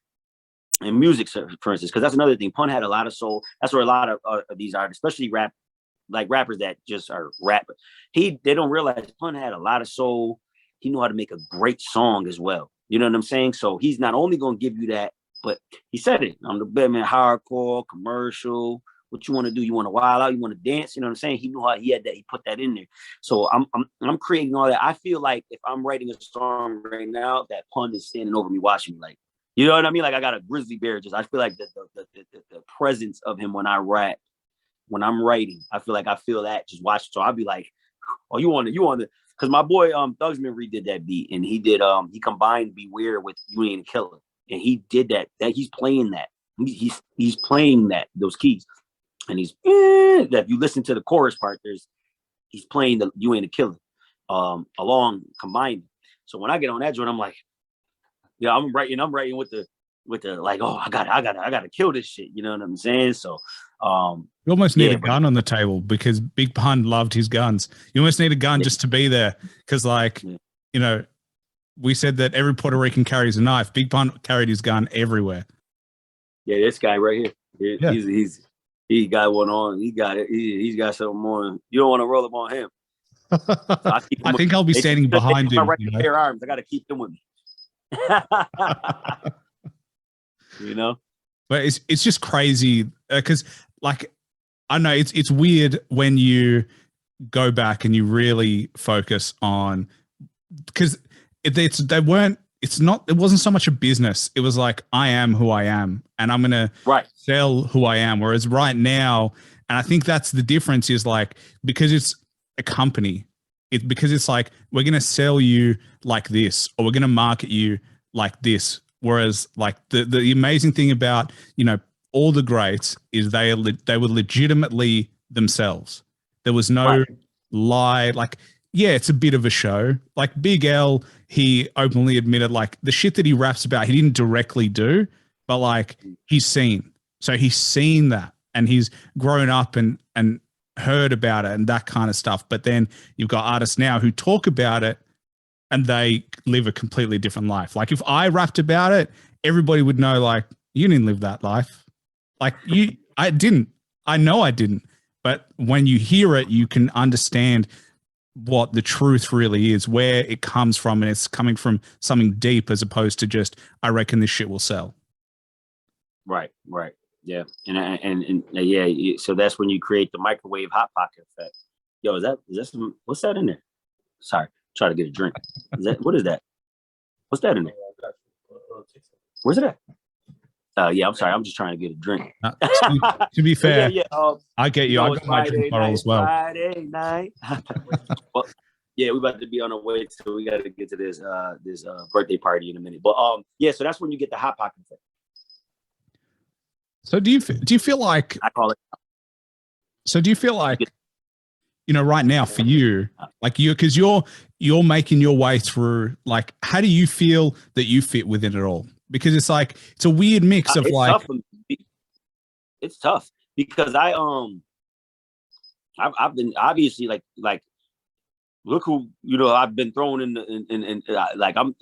and music, for instance, because that's another thing. Pun had a lot of soul. That's where a lot of these artists, especially rappers that just are rapping. They don't realize Pun had a lot of soul. He knew how to make a great song as well. You know what I'm saying? So he's not only going to give you that, but he said it. I'm the Batman, hardcore, commercial. What you want to do? You want to wild out? You want to dance? You know what I'm saying? He knew how he had that. He put that in there. So I'm creating all that. I feel like if I'm writing a song right now, that Pun is standing over me, watching me, like, you know what I mean? Like I got a grizzly bear. Just I feel like the presence of him when I rap, when I'm writing, I feel that. Just watch. So I'll be like, oh, you want to. Because my boy Thugsman redid that beat, and he combined Beware with You Ain't a Killer, and he did that he's playing that. He's playing those keys, and he's that if you listen to the chorus part, he's playing the You Ain't a Killer along combined. So when I get on that joint, I'm like, yeah, I'm writing with the like, oh, I gotta kill this shit. You know what I'm saying? So you almost need a gun on the table, because Big Pun loved his guns. You almost need a gun just to be there, because like, you know, we said that every Puerto Rican carries a knife. Big Pun carried his gun everywhere. Yeah, this guy right here. He got one on. He got it. He's got something on. You don't want to roll up on him. So I think I'll be standing behind him. You know? Pair arms. I got to keep them with me. You know, but it's just crazy because like, I know it's weird when you go back and you really focus on, because it wasn't so much a business. It was like, I am who I am, and I'm gonna sell who I am. Whereas right now, and I think that's the difference, is like, because it's a company, because it's like, we're gonna sell you like this, or we're gonna market you like this. Whereas like the amazing thing about, you know, all the greats is they were legitimately themselves. There was no lie. Like, yeah, it's a bit of a show. Like Big L, he openly admitted like the shit that he raps about, he didn't directly do, but like he's seen. So he's seen that, and he's grown up and heard about it and that kind of stuff. But then you've got artists now who talk about it, and they live a completely different life. Like if I rapped about it, everybody would know, like, you didn't live that life. Like I didn't. I know I didn't. But when you hear it, you can understand what the truth really is, where it comes from, and it's coming from something deep, as opposed to just, I reckon this shit will sell. Right. Yeah. And yeah, so that's when you create the microwave hot pocket effect. Yo, is that some, what's that in there? Sorry. Try to get a drink. What is that? What's that in there? Where's it at? Yeah, I'm sorry. I'm just trying to get a drink. To be fair, I get you. I got my drink bottle as well. Friday night. Well, yeah, we about to be on our way, so we got to get to this birthday party in a minute. But yeah, so that's when you get the hot pocket effect. So do you feel like, I call it? So do you feel like, you know, right now for you, like because you're making your way through, like, how do you feel that you fit within it all? Because it's like, it's a weird mix of like, it's tough because I've been obviously like look who, you know, I've been thrown in the like I'm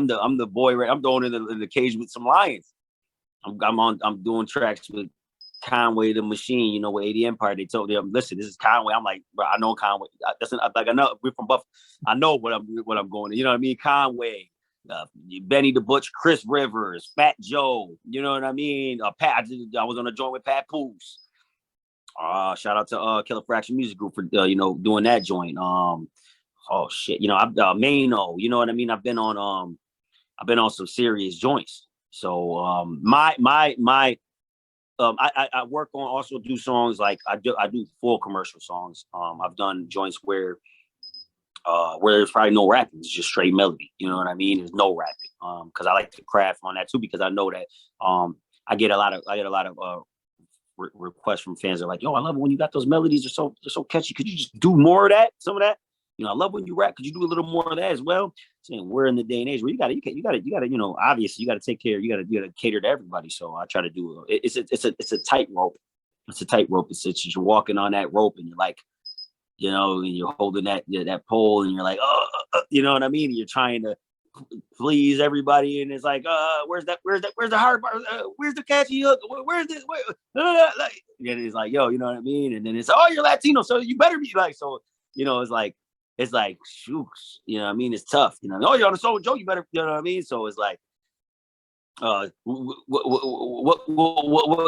the boy, right? I'm throwing in the cage with some lions. I'm doing tracks with Conway the Machine, you know, with 80 Empire. They told them, listen, this is Conway. I'm like, bro, I know Conway. Like I know we're from Buff. I know what I'm going to. You know what I mean? Conway, Benny the Butch, Chris Rivers, Fat Joe. You know what I mean? Pat. I was on a joint with Papoose. Shout out to Killer Fraction Music Group for you know, doing that joint. Oh shit, you know, I'm Maino. You know what I mean? I've been on some serious joints. So I work on, also do songs like I do full commercial songs. I've done joints where there's probably no rapping, it's just straight melody. You know what I mean? There's no rapping. Because I like to craft on that too, because I know that I get a lot of requests from fans that are like, yo, I love it when you got those melodies, they're so catchy. Could you just do more of that? Some of that? You know, I love when you rap. Could you do a little more of that as well? Saying we're in the day and age where you gotta, you know, obviously you gotta take care, you gotta cater to everybody. So I try to do it's a tightrope. It's a tightrope. It's you're walking on that rope and you're like, you know, and you're holding that pole and you're like, you know what I mean? And you're trying to please everybody, and it's like, where's the hard part? Where's the catchy hook? Where's this? Like, and it's like, yo, you know what I mean? And then it's, oh, you're Latino, so you better be like, so, you know, it's like, shooks, you know what I mean? It's tough, you know. Oh, you're on the show with Joe, you better, you know what I mean? So it's like, what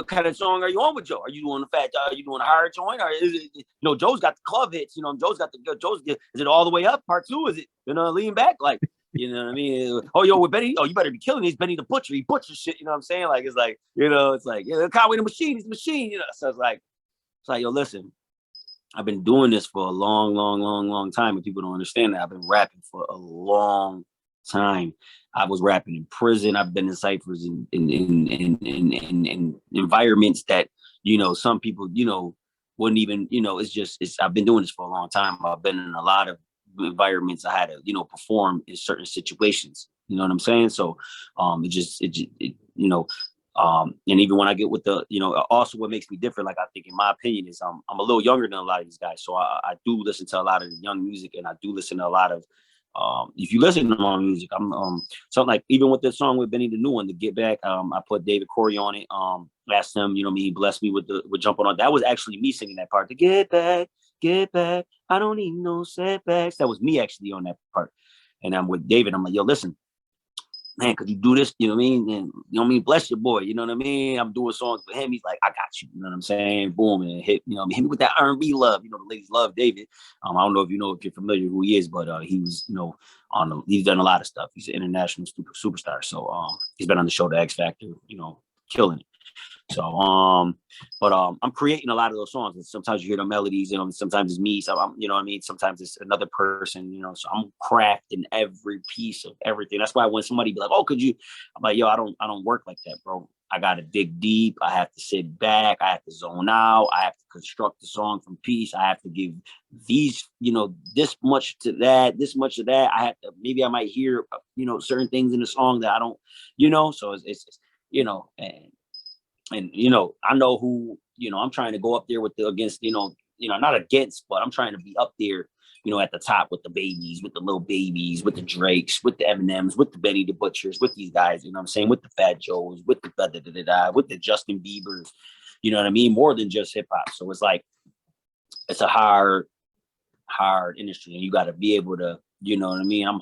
kind of song are you on with Joe? Are you doing are you doing a hard joint, or is it, you know, Joe's got the club hits, you know, is it all the way up? Part 2, is it, you know, lean back, like, you know what I mean? Oh, yo, with Benny, oh, you better be killing me. He's Benny the Butcher. He butchers shit, you know what I'm saying? Like, it's like, you know, it's like, yeah, Conway the Machine, he's the machine, you know. So it's like, yo, listen, I've been doing this for a long time, and people don't understand that. I've been rapping for a long time. I was rapping in prison. I've been in ciphers in environments that, you know, some people, you know, wouldn't even, you know, I've been doing this for a long time. I've been in a lot of environments. I had to, you know, perform in certain situations. You know what I'm saying? So you know, and even when I get with the, you know, also what makes me different, like I think in my opinion, is I'm a little younger than a lot of these guys. So I do listen to a lot of young music, and I do listen to a lot of, if you listen to my music, I'm something like, even with this song with Benny the new one, to Get Back, I put David Corey on it. Asked him, you know, he blessed me with jumping on. That was actually me singing that part, to get back, I don't need no setbacks. That was me actually on that part. And I'm with David. I'm like, yo, listen, man, could you do this? You know what I mean? And you know what I mean? Bless your boy. You know what I mean? I'm doing songs with him. He's like, I got you. You know what I'm saying? Boom, and hit. You know, hit me with that R&B love. You know, the ladies love David. I don't know if you're familiar who he is, but he was, you know, he's done a lot of stuff. He's an international superstar. So he's been on the show, The X Factor. You know, killing it. So, I'm creating a lot of those songs, and sometimes you hear the melodies, you know, sometimes it's me, so I'm, you know what I mean? Sometimes it's another person, you know, so I'm crafting every piece of everything. That's why when somebody be like, oh, could you, I'm like, yo, I don't work like that, bro. I got to dig deep. I have to sit back. I have to zone out. I have to construct the song from piece. I have to give these, you know, this much to that, this much of that. Maybe I might hear, you know, certain things in the song that I don't, you know, so it's you know, and you know, I know who, you know, I'm trying to go up there with against, you know, not against, but I'm trying to be up there, you know, at the top with the babies, with the little babies, with the Drakes, with the Eminems, with the Benny the Butchers, with these guys, you know what I'm saying, with the Fat Joes, with the with the Justin Biebers, you know what I mean, more than just hip hop. So it's like, it's a hard industry, and you got to be able to, you know what I mean. I'm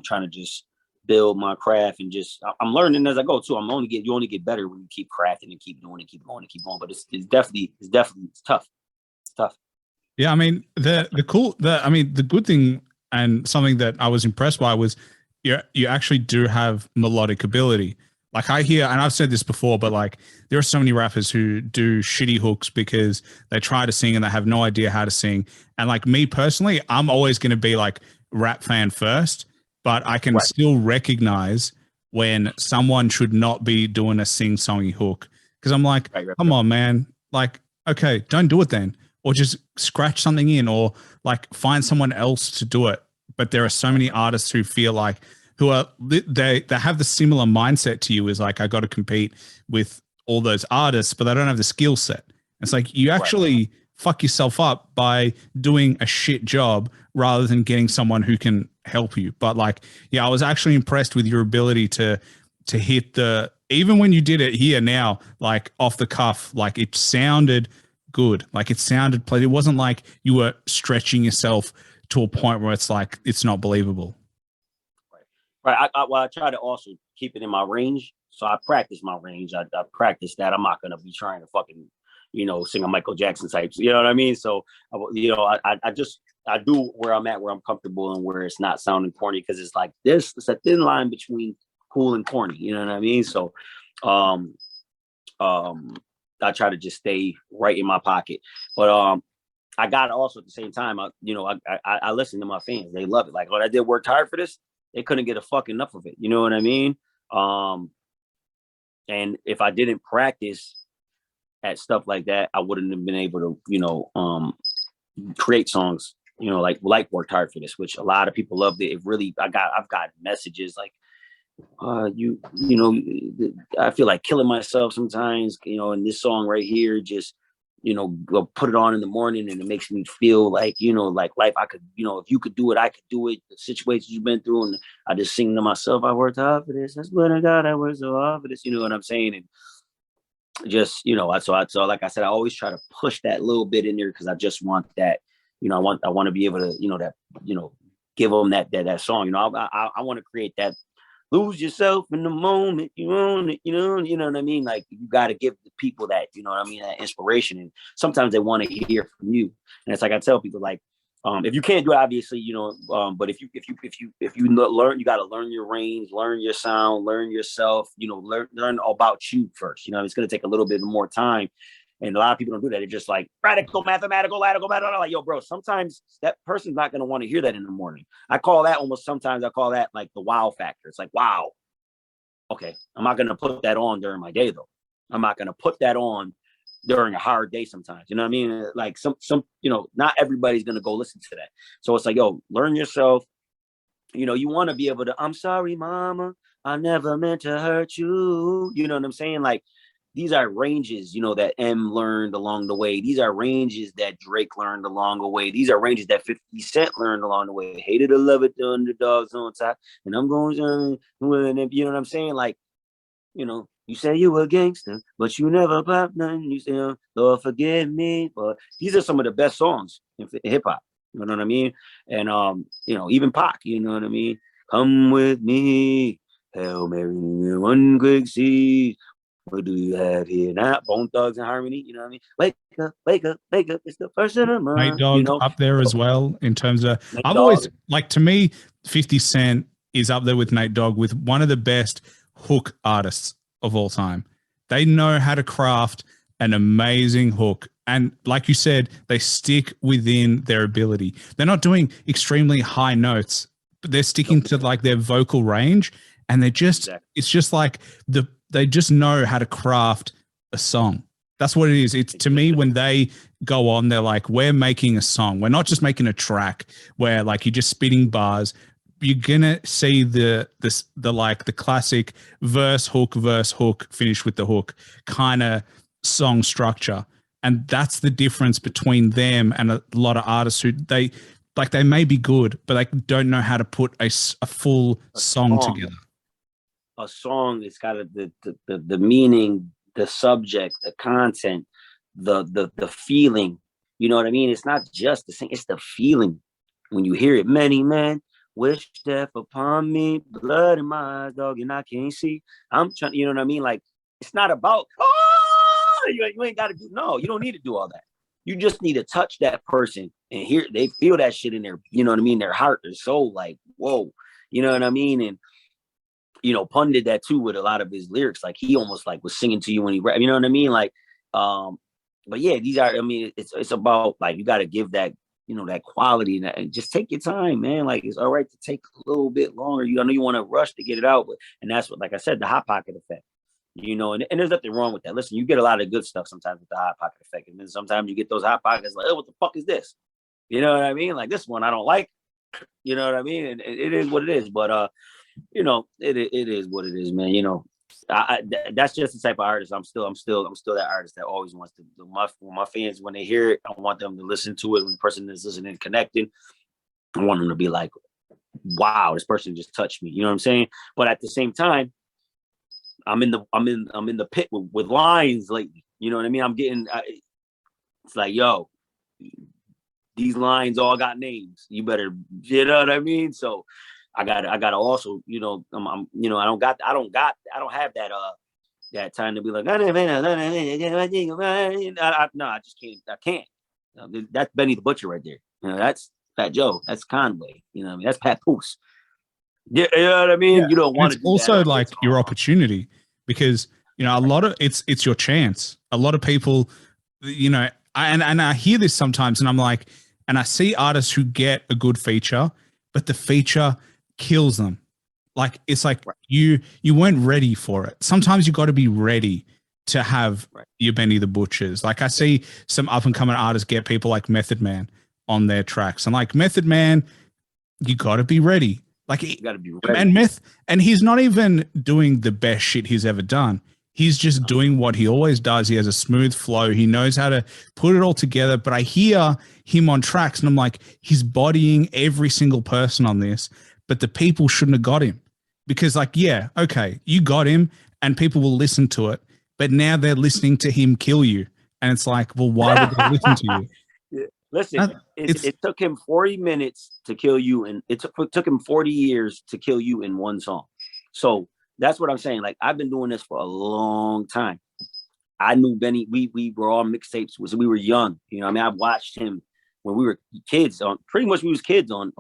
trying to just build my craft, and just I'm learning as I go too. You only get better when you keep crafting and keep doing it, keep going. But it's definitely tough. It's tough. Yeah, I mean the good thing, and something that I was impressed by, was you actually do have melodic ability. Like I hear, and I've said this before, but like there are so many rappers who do shitty hooks because they try to sing and they have no idea how to sing. And like me personally, I'm always going to be like rap fan first, but I can still recognize when someone should not be doing a sing-songy hook, because I'm like, come on, man. Like, okay, don't do it then, or just scratch something in, or like find someone else to do it. But there are so many artists who feel like, they have the similar mindset to you, is like, I got to compete with all those artists, but they don't have the skill set. It's like, you actually fuck yourself up by doing a shit job rather than getting someone who can help you. But like, yeah, I was actually impressed with your ability to hit the, even when you did it here now, like off the cuff, like it sounded good. Like it sounded played. It wasn't like you were stretching yourself to a point where it's like, it's not believable. Right. I try to also keep it in my range. So I practice my range. I practice that. I'm not going to be trying to fucking, sing a Michael Jackson types. You know what I mean? So, I do where I'm at, where I'm comfortable and where it's not sounding corny, because it's like this. It's a thin line between cool and corny. You know what I mean? So, I try to just stay right in my pocket. But I got also at the same time, I listen to my fans. They love it. Like, I did work hard for this. They couldn't get a fuck enough of it. You know what I mean? And if I didn't practice at stuff like that, I wouldn't have been able to, create songs, like worked hard for this, which a lot of people loved it. It really, I've got messages like, I feel like killing myself sometimes, and this song right here, just, go put it on in the morning and it makes me feel like, like life, I could, if you could do it, I could do it. The situations you've been through. And I just sing to myself, I worked hard for this. That's what I got. I worked so hard for this. You know what I'm saying? And just, so like I said, I always try to push that little bit in there, because I just want that, I want to be able to, give them that song. I want to create that. Lose yourself in the moment, you own it, you know what I mean? Like, you got to give the people that, that inspiration. And sometimes they want to hear from you. And it's like I tell people, like, if you can't do it, obviously, but if you learn, you got to learn your range, learn your sound, learn yourself, learn about you first. It's going to take a little bit more time. And a lot of people don't do that. They're just like radical, mathematical. Like, yo, bro, sometimes that person's not going to want to hear that in the morning. Sometimes I call that like the wow factor. It's like, wow. Okay. I'm not going to put that on during my day, though. I'm not going to put that on during a hard day sometimes. You know what I mean? Like some, not everybody's going to go listen to that. So it's like, yo, learn yourself. You want to be able to, I'm sorry, mama, I never meant to hurt you. You know what I'm saying? Like, these are ranges, that M learned along the way. These are ranges that Drake learned along the way. These are ranges that 50 Cent learned along the way. Hated to love it, the underdogs on top. And I'm going, you know what I'm saying? Like, you say you a gangster, but you never pop nothing. You say, Lord, forgive me. But these are some of the best songs in hip hop. You know what I mean? And, even Pac, you know what I mean? Come with me. Hail Mary, one quick seed. What do you have here now? Bone Thugs and Harmony, you know what I mean? Wake up, wake up, wake up. It's the first of the month. Nate Dogg up there as well in terms of, I've always, like, to me, 50 Cent is up there with Nate Dogg with one of the best hook artists of all time. They know how to craft an amazing hook. And like you said, they stick within their ability. They're not doing extremely high notes, but they're sticking to like their vocal range. And they're just, it's just like they just know how to craft a song. That's what it is. It's, to me, when they go on, they're like, we're making a song. We're not just making a track where like you're just spitting bars. You're gonna see the classic verse hook finish with the hook kind of song structure. And that's the difference between them and a lot of artists who they may be good, but they don't know how to put a full song together. A song, it's got the meaning, the subject, the content, the feeling. You know what I mean? It's not just the sing, it's the feeling. When you hear it, many men wish death upon me, blood in my eyes, dog, and I can't see. I'm trying, you know what I mean? Like, it's not about, you ain't got to do, no, you don't need to do all that. You just need to touch that person and hear, they feel that shit in their, you know what I mean? Their heart, their soul, like, whoa, you know what I mean? And, Pun did that too with a lot of his lyrics. Like, he almost like was singing to you when he rap, you know what I mean? Like, but yeah, these are, I mean, it's about like, you got to give that, that quality and just take your time, man. Like, it's all right to take a little bit longer. I know you want to rush to get it out, and that's what, like I said, the hot pocket effect, and there's nothing wrong with that. Listen, you get a lot of good stuff sometimes with the hot pocket effect. And then sometimes you get those hot pockets like, oh, what the fuck is this? You know what I mean? Like, this one I don't like, you know what I mean? And it is what it is, but, it is what it is, man. that's just the type of artist I'm still that artist that always wants to. My fans, when they hear it, I want them to listen to it. When the person is listening and connecting, I want them to be like, wow, this person just touched me. You know what I'm saying? But at the same time, I'm in the pit with lines lately. You know what I mean? It's like, yo, these lines all got names. You better, you know what I mean? So I gotta also, you know, I don't have that time to be like, no, I just can't. I can't. That's Benny the Butcher right there. You know, that's Fat Joe. That's Conway. You know what I mean? That's Papoose. Yeah, you know what I mean? Yeah. You don't want to It's do also that like your opportunity, because, you know, a lot of it's your chance. A lot of people, you know, and I hear this sometimes and I'm like, and I see artists who get a good feature, but the feature kills them. Like, it's like you weren't ready for it. Sometimes you got to be ready to have your Benny the Butchers. Like, I see some up and coming artists get people like Method Man on their tracks, and like Method Man, you got to be ready. Like, you got to be ready. And he's not even doing the best shit he's ever done. He's just doing what he always does. He has a smooth flow. He knows how to put it all together. But I hear him on tracks and I'm like, he's bodying every single person on this, but the people shouldn't have got him. Because, like, yeah, okay, you got him and people will listen to it, but now they're listening to him kill you. And it's like, well, why would they listen to you? Yeah. Listen, it took him 40 minutes to kill you, and it took him 40 years to kill you in one song. So that's what I'm saying. Like, I've been doing this for a long time. I knew Benny. We were all mixtapes. So we were young. You know, I mean, I watched him when we were kids. Pretty much we was kids on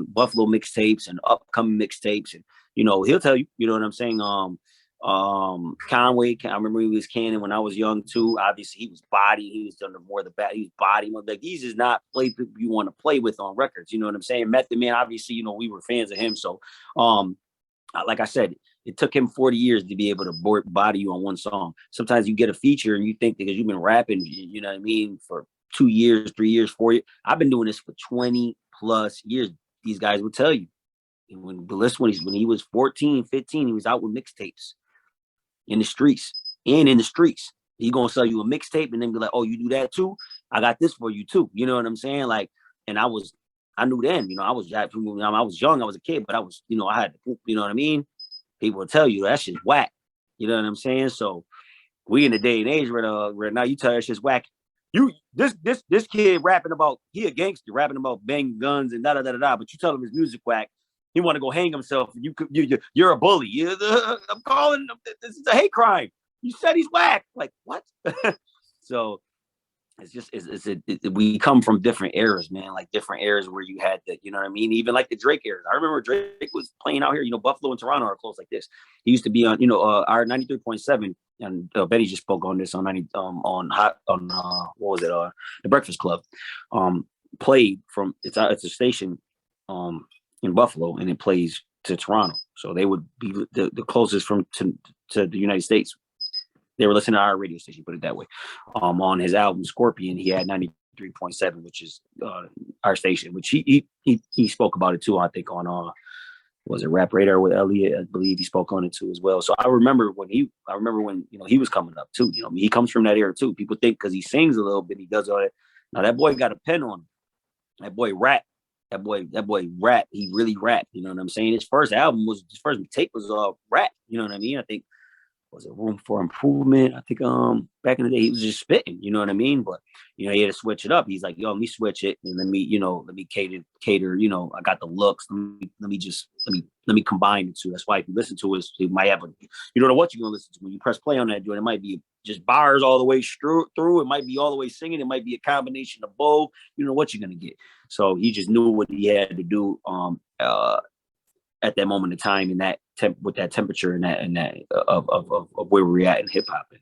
Buffalo mixtapes and upcoming mixtapes, and you know, he'll tell you. You know what I'm saying? Conway. I remember he was Cannon when I was young too. Obviously, he was body. He was done more of the bad. He was body. Like, these is not play people you want to play with on records. You know what I'm saying? Method Man. Obviously, you know, we were fans of him. So, like I said, it took him 40 years to be able to body you on one song. Sometimes you get a feature and you think because you've been rapping, you know what I mean, for 2 years, 3 years, 4 years. I've been doing this for 20 plus years. These guys will tell you. And when he was 14, 15, he was out with mixtapes in the streets. He gonna sell you a mixtape and then be like, oh, you do that too? I got this for you too. You know what I'm saying? Like, and I knew then, you know, I was young, I was a kid, but I was, you know, I had, you know what I mean? People will tell you that shit's whack. You know what I'm saying? So we in the day and age where now you tell that shit's whack. This kid rapping about, he a gangster rapping about banging guns and da da da da, but you tell him his music whack. He want to go hang himself. You're a bully. I'm calling. This is a hate crime. You said he's whack. Like, what? So we come from different eras, man. Like, different eras where you had the, you know what I mean? Even like the Drake era. I remember Drake was playing out here. You know, Buffalo and Toronto are close like this. He used to be on, you know, our 93.7, and Betty just spoke on this on 90 what was it? The Breakfast Club. Played from it's a station in Buffalo, and it plays to Toronto. So they would be the closest to the United States. They were listening to our radio station, put it that way. On his album Scorpion, he had 93.7, which is our station, which he spoke about it too, I think, on was it Rap Radar with Elliot? I believe he spoke on it too as well. So I remember when you know, he was coming up too. You know, he comes from that era too. People think because he sings a little bit, he does all that. Now that boy got a pen on him. That boy rap. That boy rap. He really rapped. You know what I'm saying? His first tape was rap. You know what I mean? I think, was it Room for Improvement? I think back in the day he was just spitting, you know what I mean? But you know, he had to switch it up. He's like, yo, let me switch it and let me cater, you know, I got the looks. Let me combine the two. That's why if you listen to it, it might have you don't know what you're gonna listen to. When you press play on that joint, it might be just bars all the way through. It might be all the way singing, it might be a combination of both. You know what you're gonna get. So he just knew what he had to do at that moment in time, in that with that temperature and that of where we're at in hip hop. And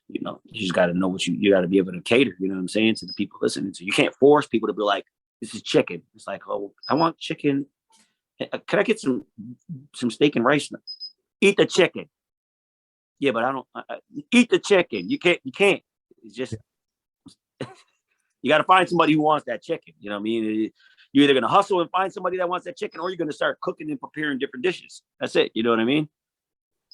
you know, you just got to know what you got to be able to cater. You know what I'm saying, to the people listening. So you can't force people to be like, this is chicken. It's like, oh, I want chicken. Can I get some steak and rice? Eat the chicken. Yeah, but I don't eat the chicken. You can't. It's just you got to find somebody who wants that chicken. You know what I mean? You're either going to hustle and find somebody that wants that chicken, or you're going to start cooking and preparing different dishes. That's it. You know what I mean?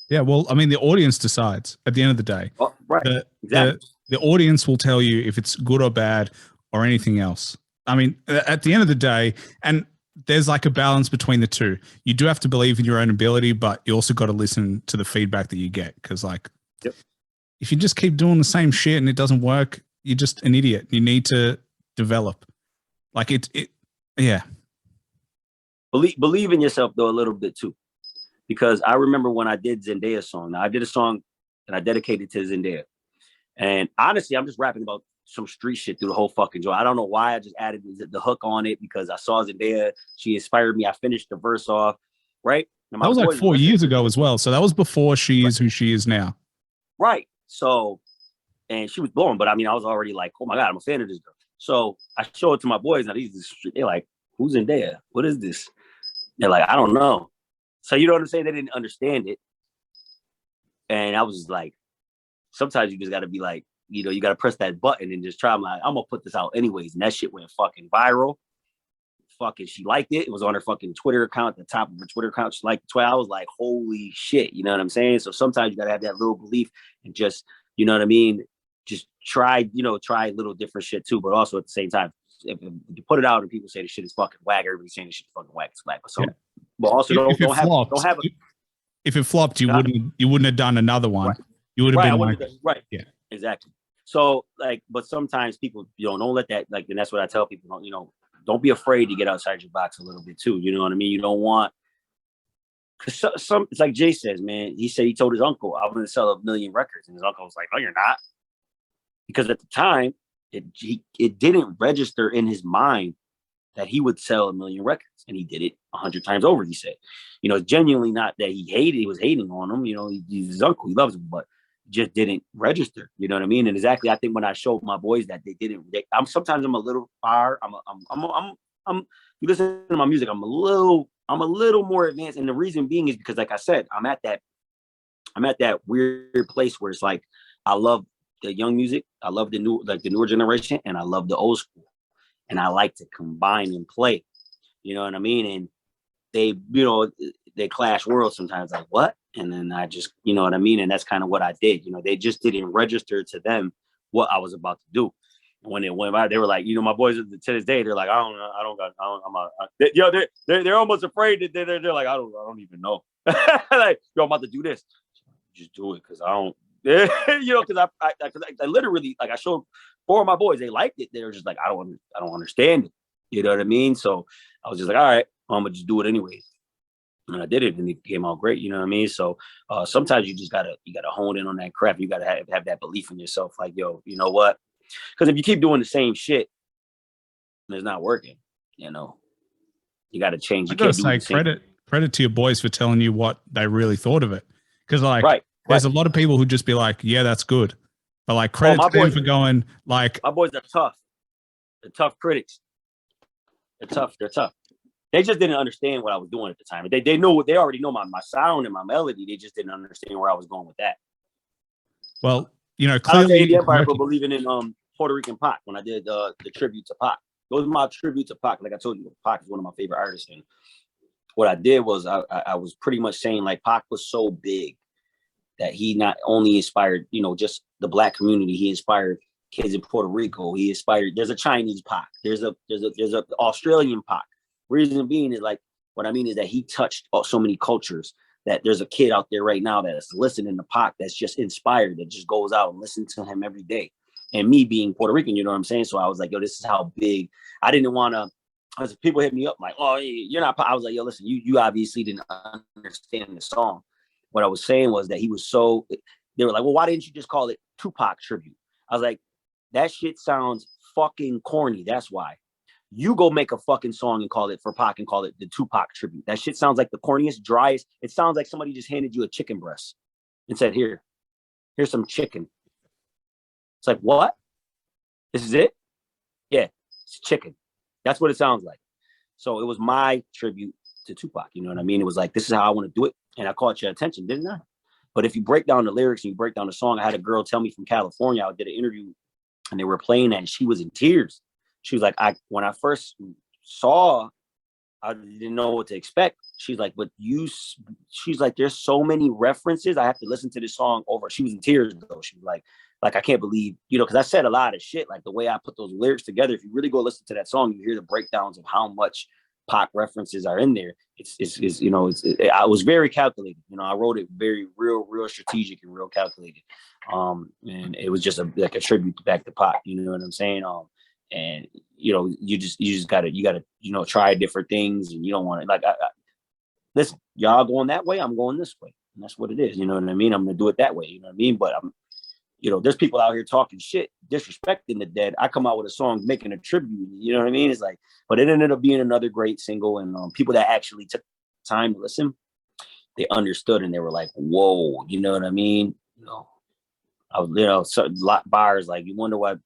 Yeah, well, I mean, the audience decides at the end of the day. Oh, right. The audience will tell you if it's good or bad or anything else. I mean, at the end of the day, and there's like a balance between the two. You do have to believe in your own ability, but you also got to listen to the feedback that you get. Because like, if you just keep doing the same shit and it doesn't work, you're just an idiot. You need to develop. Like yeah. Believe in yourself though a little bit too, because I remember when I did Zendaya's song. Now I did a song and I dedicated to Zendaya, and honestly, I'm just rapping about some street shit through the whole fucking joint. I don't know why I just added the hook on it because I saw Zendaya. She inspired me. I finished the verse off, right? That was like 4 years ago as well. So that was before she is who she is now. Right. So, and she was blowing, but I mean, I was already like, oh my God, I'm a fan of this girl. So I show it to my boys. Now they're like, who's Zendaya? What is this? They're like, I don't know. So you know what I'm saying? They didn't understand it. And I was like, sometimes you just got to be like, you know, you got to press that button and just try. I'm going to put this out anyways. And that shit went fucking viral. Fucking, she liked it. It was on her fucking Twitter account, at the top of her Twitter account. She liked it. I was like, holy shit. You know what I'm saying? So sometimes you got to have that little belief and just, you know what I mean? Just try little different shit too. But also at the same time, if you put it out and people say the shit is fucking whack, everybody's saying the shit is fucking whack, it's whack. So, but also if it flopped, you wouldn't have done another one. Right. You would have been like, right. Yeah, exactly. So like, but sometimes people, you know, don't let that, like, and that's what I tell people, you know, don't be afraid to get outside your box a little bit too. You know what I mean? You don't want, because some it's like Jay says, man. He said he told his uncle, "I'm going to sell 1 million records," and his uncle was like, "No, you're not," because at the time it didn't register in his mind that he would sell 1 million records, and he did it 100 times over. He said, you know, genuinely not that he was hating on him. You know, he's his uncle, he loves him, but just didn't register. You know what I mean? And exactly, I think when I showed my boys that they didn't, sometimes I'm a little far. You listen to my music, I'm a little more advanced, and the reason being is because, like I said, I'm at that weird place where it's like I love the young music, I love the newer generation, and I love the old school, and I like to combine and play. You know what I mean? And they clash worlds sometimes. Like, what? And then I just, you know what I mean? And that's kind of what I did. You know, they just didn't register to them what I was about to do. And when it went by, they were like, you know, my boys to this day, they're like, they're almost afraid that they're like, I don't even know. Like, yo, I'm about to do this. Just do it, because I don't, you know, because I literally, like, I showed 4 of my boys, they liked it. They were just like, I don't understand it. You know what I mean? So I was just like, all right, I'm gonna just do it anyways. And I did it, and it came out great. You know what I mean? So sometimes you gotta hone in on that craft. You gotta have that belief in yourself. Like, yo, you know what? Because if you keep doing the same shit, and it's not working, you know, you got to change. You gotta say credit to your boys for telling you what they really thought of it. Because like, there's a lot of people who just be like, yeah, that's good. But like, credit to them for going, like, my boys are tough. They're tough critics. They're tough. They just didn't understand what I was doing at the time. They already know my sound and my melody. They just didn't understand where I was going with that. Well, you know, clearly the Empire for believing in Puerto Rican Pac when I did the tribute to Pac. Those are my tribute to Pac. Like I told you, Pac is one of my favorite artists. And what I did was I was pretty much saying, like, Pac was so big that he not only inspired, you know, just the Black community, he inspired kids in Puerto Rico. He inspired, there's a Chinese Pac, there's a Australian Pac. Reason being is, like, what I mean is that he touched so many cultures that there's a kid out there right now that's listening to Pac that's just inspired, that just goes out and listens to him every day. And me being Puerto Rican, you know what I'm saying? So I was like, yo, this is how big. I didn't want to, as people hit me up like, oh, you're not Pac. I was like, yo, listen, you obviously didn't understand the song. What I was saying was that he was so, they were like, well, why didn't you just call it Tupac tribute? I was like, that shit sounds fucking corny. That's why. You go make a fucking song and call it for Pac and call it the Tupac tribute. That shit sounds like the corniest, driest. It sounds like somebody just handed you a chicken breast and said, here's some chicken. It's like, what? This is it? Yeah, it's chicken. That's what it sounds like. So it was my tribute to Tupac. You know what I mean? It was like, this is how I want to do it. And I caught your attention, didn't I? But if you break down the lyrics and you break down the song, I had a girl tell me from California, I did an interview and they were playing that and she was in tears. She was like, when I first saw I didn't know what to expect. She's like, she's like, there's so many references. I have to listen to this song over. She was in tears though. She was like, I can't believe, because I said a lot of shit, like the way I put those lyrics together. If you really go listen to that song, you hear the breakdowns of how much Pac references are in there. I was very calculated. I wrote it very real strategic and real calculated. And it was just like a tribute back to Pac. You know what I'm saying? And you just gotta try different things, and you don't want to listen, y'all going that way, I'm going this way, and that's what it is. You know what I mean? I'm gonna do it that way. You know what I mean? But there's people out here talking shit, disrespecting the dead. I come out with a song making a tribute. You know what I mean? It's like, but it ended up being another great single, and people that actually took time to listen, they understood, and they were like, whoa, you know what I mean? Certain lot bars like, you wonder why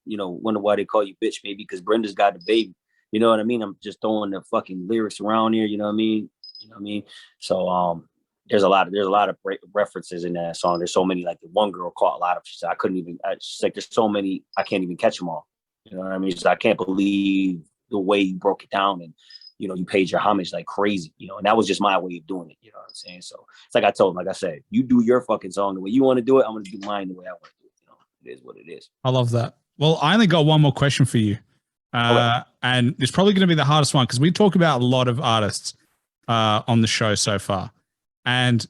they call you bitch, maybe because Brenda's got the baby. You know what I mean? I'm just throwing the fucking lyrics around here. You know what I mean? So there's a lot of references in that song. There's so many. Like the one girl caught a lot of. She said, I couldn't even. She's like, there's so many, I can't even catch them all. You know what I mean? She's like, I can't believe the way you broke it down, and you paid your homage like crazy. And that was just my way of doing it. You know what I'm saying? So it's like I told him, like I said, you do your fucking song the way you want to do it. I'm gonna do mine the way I want to do it. It is what it is. I love that. Well, I only got one more question for you. And it's probably going to be the hardest one because we talk about a lot of artists on the show so far. And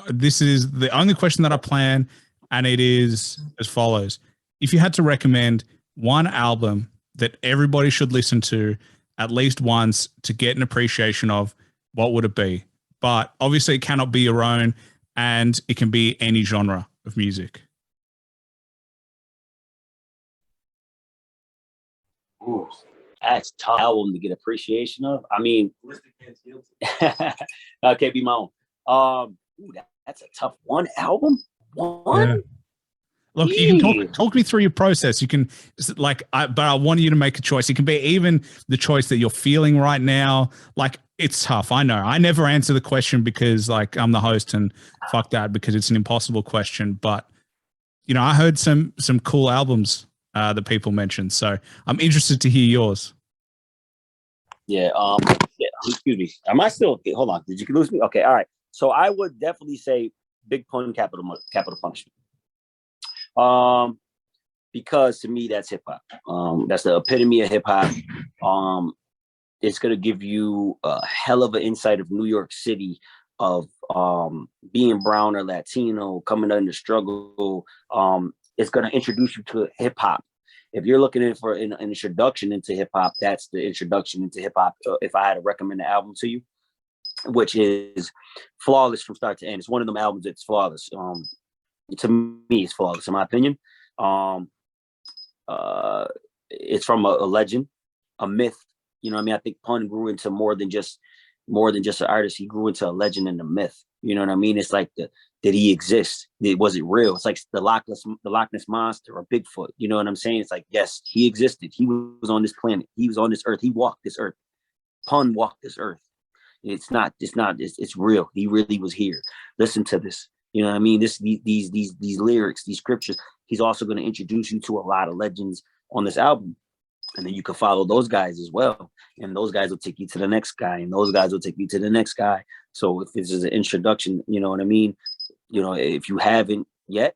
this is the only question that I plan, and it is as follows. If you had to recommend one album that everybody should listen to at least once to get an appreciation of, what would it be? But obviously it cannot be your own, and it can be any genre of music. Ooh, that's a tough album to get appreciation of. I mean, can't be my own. That's a tough one album. One. Yeah. Look, you can talk me through your process. You can but I want you to make a choice. It can be even the choice that you're feeling right now. Like, it's tough. I know. I never answer the question because I'm the host, and fuck that, because it's an impossible question. But I heard some cool albums that people mentioned, so I'm interested to hear yours. Yeah. Excuse me. Am I still? Okay, hold on. Did you lose me? Okay. All right. So I would definitely say Big Pun, Capital Punishment. Because to me that's hip hop. That's the epitome of hip hop. It's gonna give you a hell of an insight of New York City, of being brown or Latino, coming under struggle. It's gonna introduce you to hip hop. If you're looking for an introduction into hip hop, that's the introduction into hip hop. If I had to recommend an album to you, which is flawless from start to end. It's one of them albums that's flawless. To me, it's flawless in my opinion. It's from a legend, a myth. You know what I mean? I think Pun grew into more than just an artist. He grew into a legend and a myth. You know what I mean? It's like did he exist? Was it real? It's like the Loch Ness Monster or Bigfoot. You know what I'm saying? It's like, yes, he existed. He was on this planet. He was on this earth. He walked this earth. Pun walked this earth. It's real. He really was here. Listen to this. You know what I mean? These lyrics, these scriptures. He's also going to introduce you to a lot of legends on this album. And then you can follow those guys as well. And those guys will take you to the next guy. And those guys will take you to the next guy. So if this is an introduction, you know what I mean? If you haven't yet,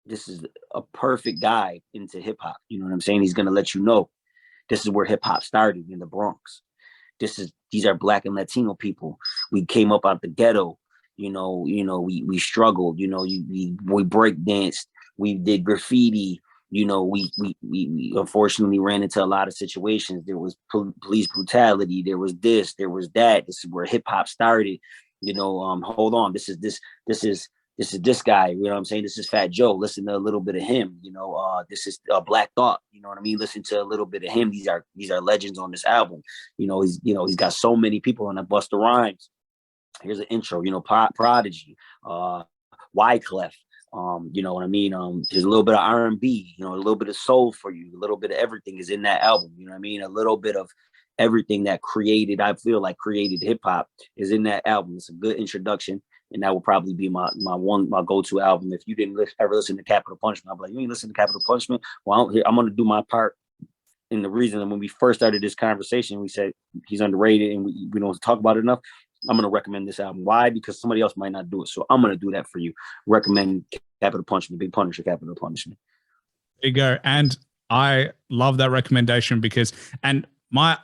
this is a perfect guide into hip hop. You know what I'm saying? He's going to let you know this is where hip hop started, in the Bronx. These are Black and Latino people. We came up out the ghetto. We struggled. We break danced. We did graffiti. We unfortunately ran into a lot of situations. There was police brutality. There was this. There was that. This is where hip hop started. Hold on. This is this guy. You know what I'm saying? This is Fat Joe. Listen to a little bit of him. This is Black Thought. You know what I mean? Listen to a little bit of him. These are legends on this album. He's got so many people on that. Busta Rhymes. Here's an intro. Prodigy, Wyclef. You know what I mean? There's a little bit of R&B, a little bit of soul for you. A little bit of everything is in that album. You know what I mean? A little bit of everything that created hip hop is in that album. It's a good introduction, and that will probably be my go-to album. If you didn't ever listen to Capital Punishment, I'll be like, you ain't listen to Capital Punishment? Well, I'm gonna do my part and the reason that when we first started this conversation, we said he's underrated and we don't talk about it enough. I'm going to recommend this album. Why? Because somebody else might not do it. So I'm going to do that for you. Recommend Capital Punishment, Big Punisher, Capital Punishment. There you go. And I love that recommendation because, and my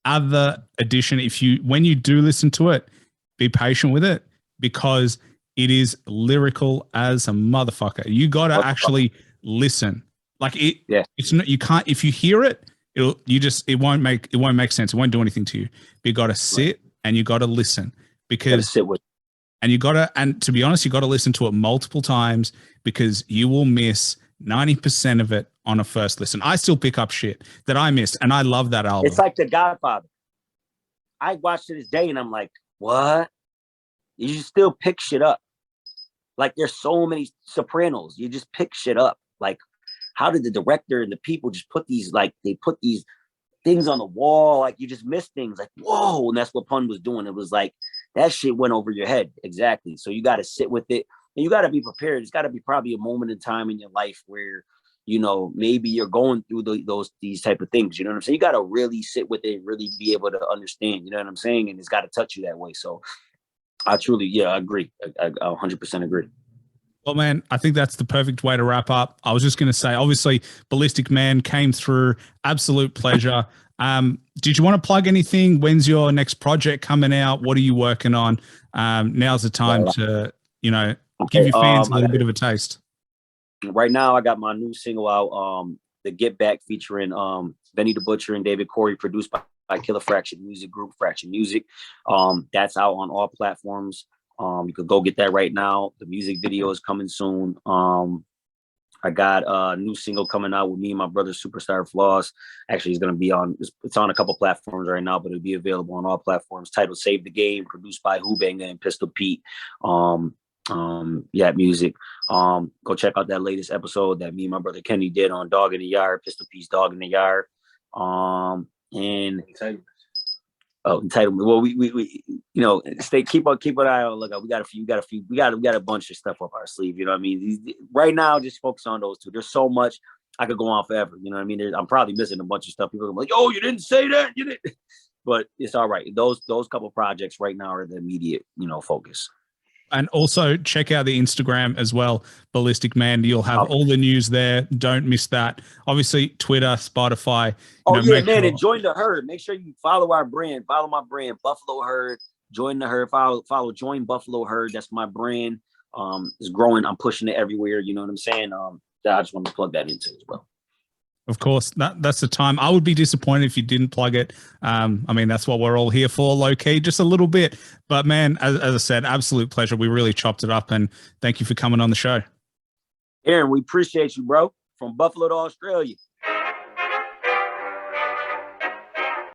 other addition, when you do listen to it, be patient with it because it is lyrical as a motherfucker. You got to actually listen. Like it's not, you can't, if you hear it, it won't make sense. It won't do anything to you. But you got to sit and you got to listen because sit with. And to be honest, you got to listen to it multiple times because you will miss 90% of it on a first listen. I still pick up shit that I missed, and I love that album. It's like The Godfather. I watched it this day, and I'm like, what? You still pick shit up. Like, there's so many Sopranos. You just pick shit up. Like, how did the director and the people just put these, like, they put these things on the wall, like you just miss things, like whoa, and that's what Pun was doing. It was like that shit went over your head. Exactly. So you got to sit with it and you got to be prepared. It's got to be probably a moment in time in your life where, you know, maybe you're going through these type of things, you know what I'm saying? You got to really sit with it and really be able to understand, you know what I'm saying? And it's got to touch you that way. So I truly, I agree. I 100% agree. Well, man, I think that's the perfect way to wrap up. I was just going to say, obviously, Balistic Man came through. Absolute pleasure. Did you want to plug anything? When's your next project coming out? What are you working on? Now's the time to, give your fans a little bit of a taste. Right now, I got my new single out, The Get Back, featuring Benny the Butcher and David Corey, produced by Killer Fraction Music Group, Fraction Music. That's out on all platforms. You could go get that right now. The music video is coming soon. I got a new single coming out with me and my brother, Superstar Floss. Actually, it's on a couple platforms right now, but it'll be available on all platforms. Titled Save the Game, produced by Hubanga and Pistol Pete. Music. Go check out that latest episode that me and my brother Kenny did on Dog in the Yard, Pistol Pete's Dog in the Yard. And entitlement. Well, we keep an eye on. Look, we got a bunch of stuff up our sleeve. You know what I mean? Right now, just focus on those two. There's so much I could go on forever. You know what I mean? I'm probably missing a bunch of stuff. People are like, "Oh, you didn't say that. You didn't." But it's all right. Those couple projects right now are the immediate, focus. And also check out the Instagram as well, Balistic Man. You'll have all the news there. Don't miss that. Obviously, Twitter, Spotify. And join the herd. Make sure you follow our brand. Follow my brand, Buffalo Herd. Join the herd. Follow Join Buffalo Herd. That's my brand. It's growing. I'm pushing it everywhere. You know what I'm saying? I just want to plug that into as well. Of course, that's the time. I would be disappointed if you didn't plug it. That's what we're all here for, low key, just a little bit. But man, as I said, absolute pleasure. We really chopped it up, and thank you for coming on the show. Aaron, we appreciate you, bro. From Buffalo to Australia.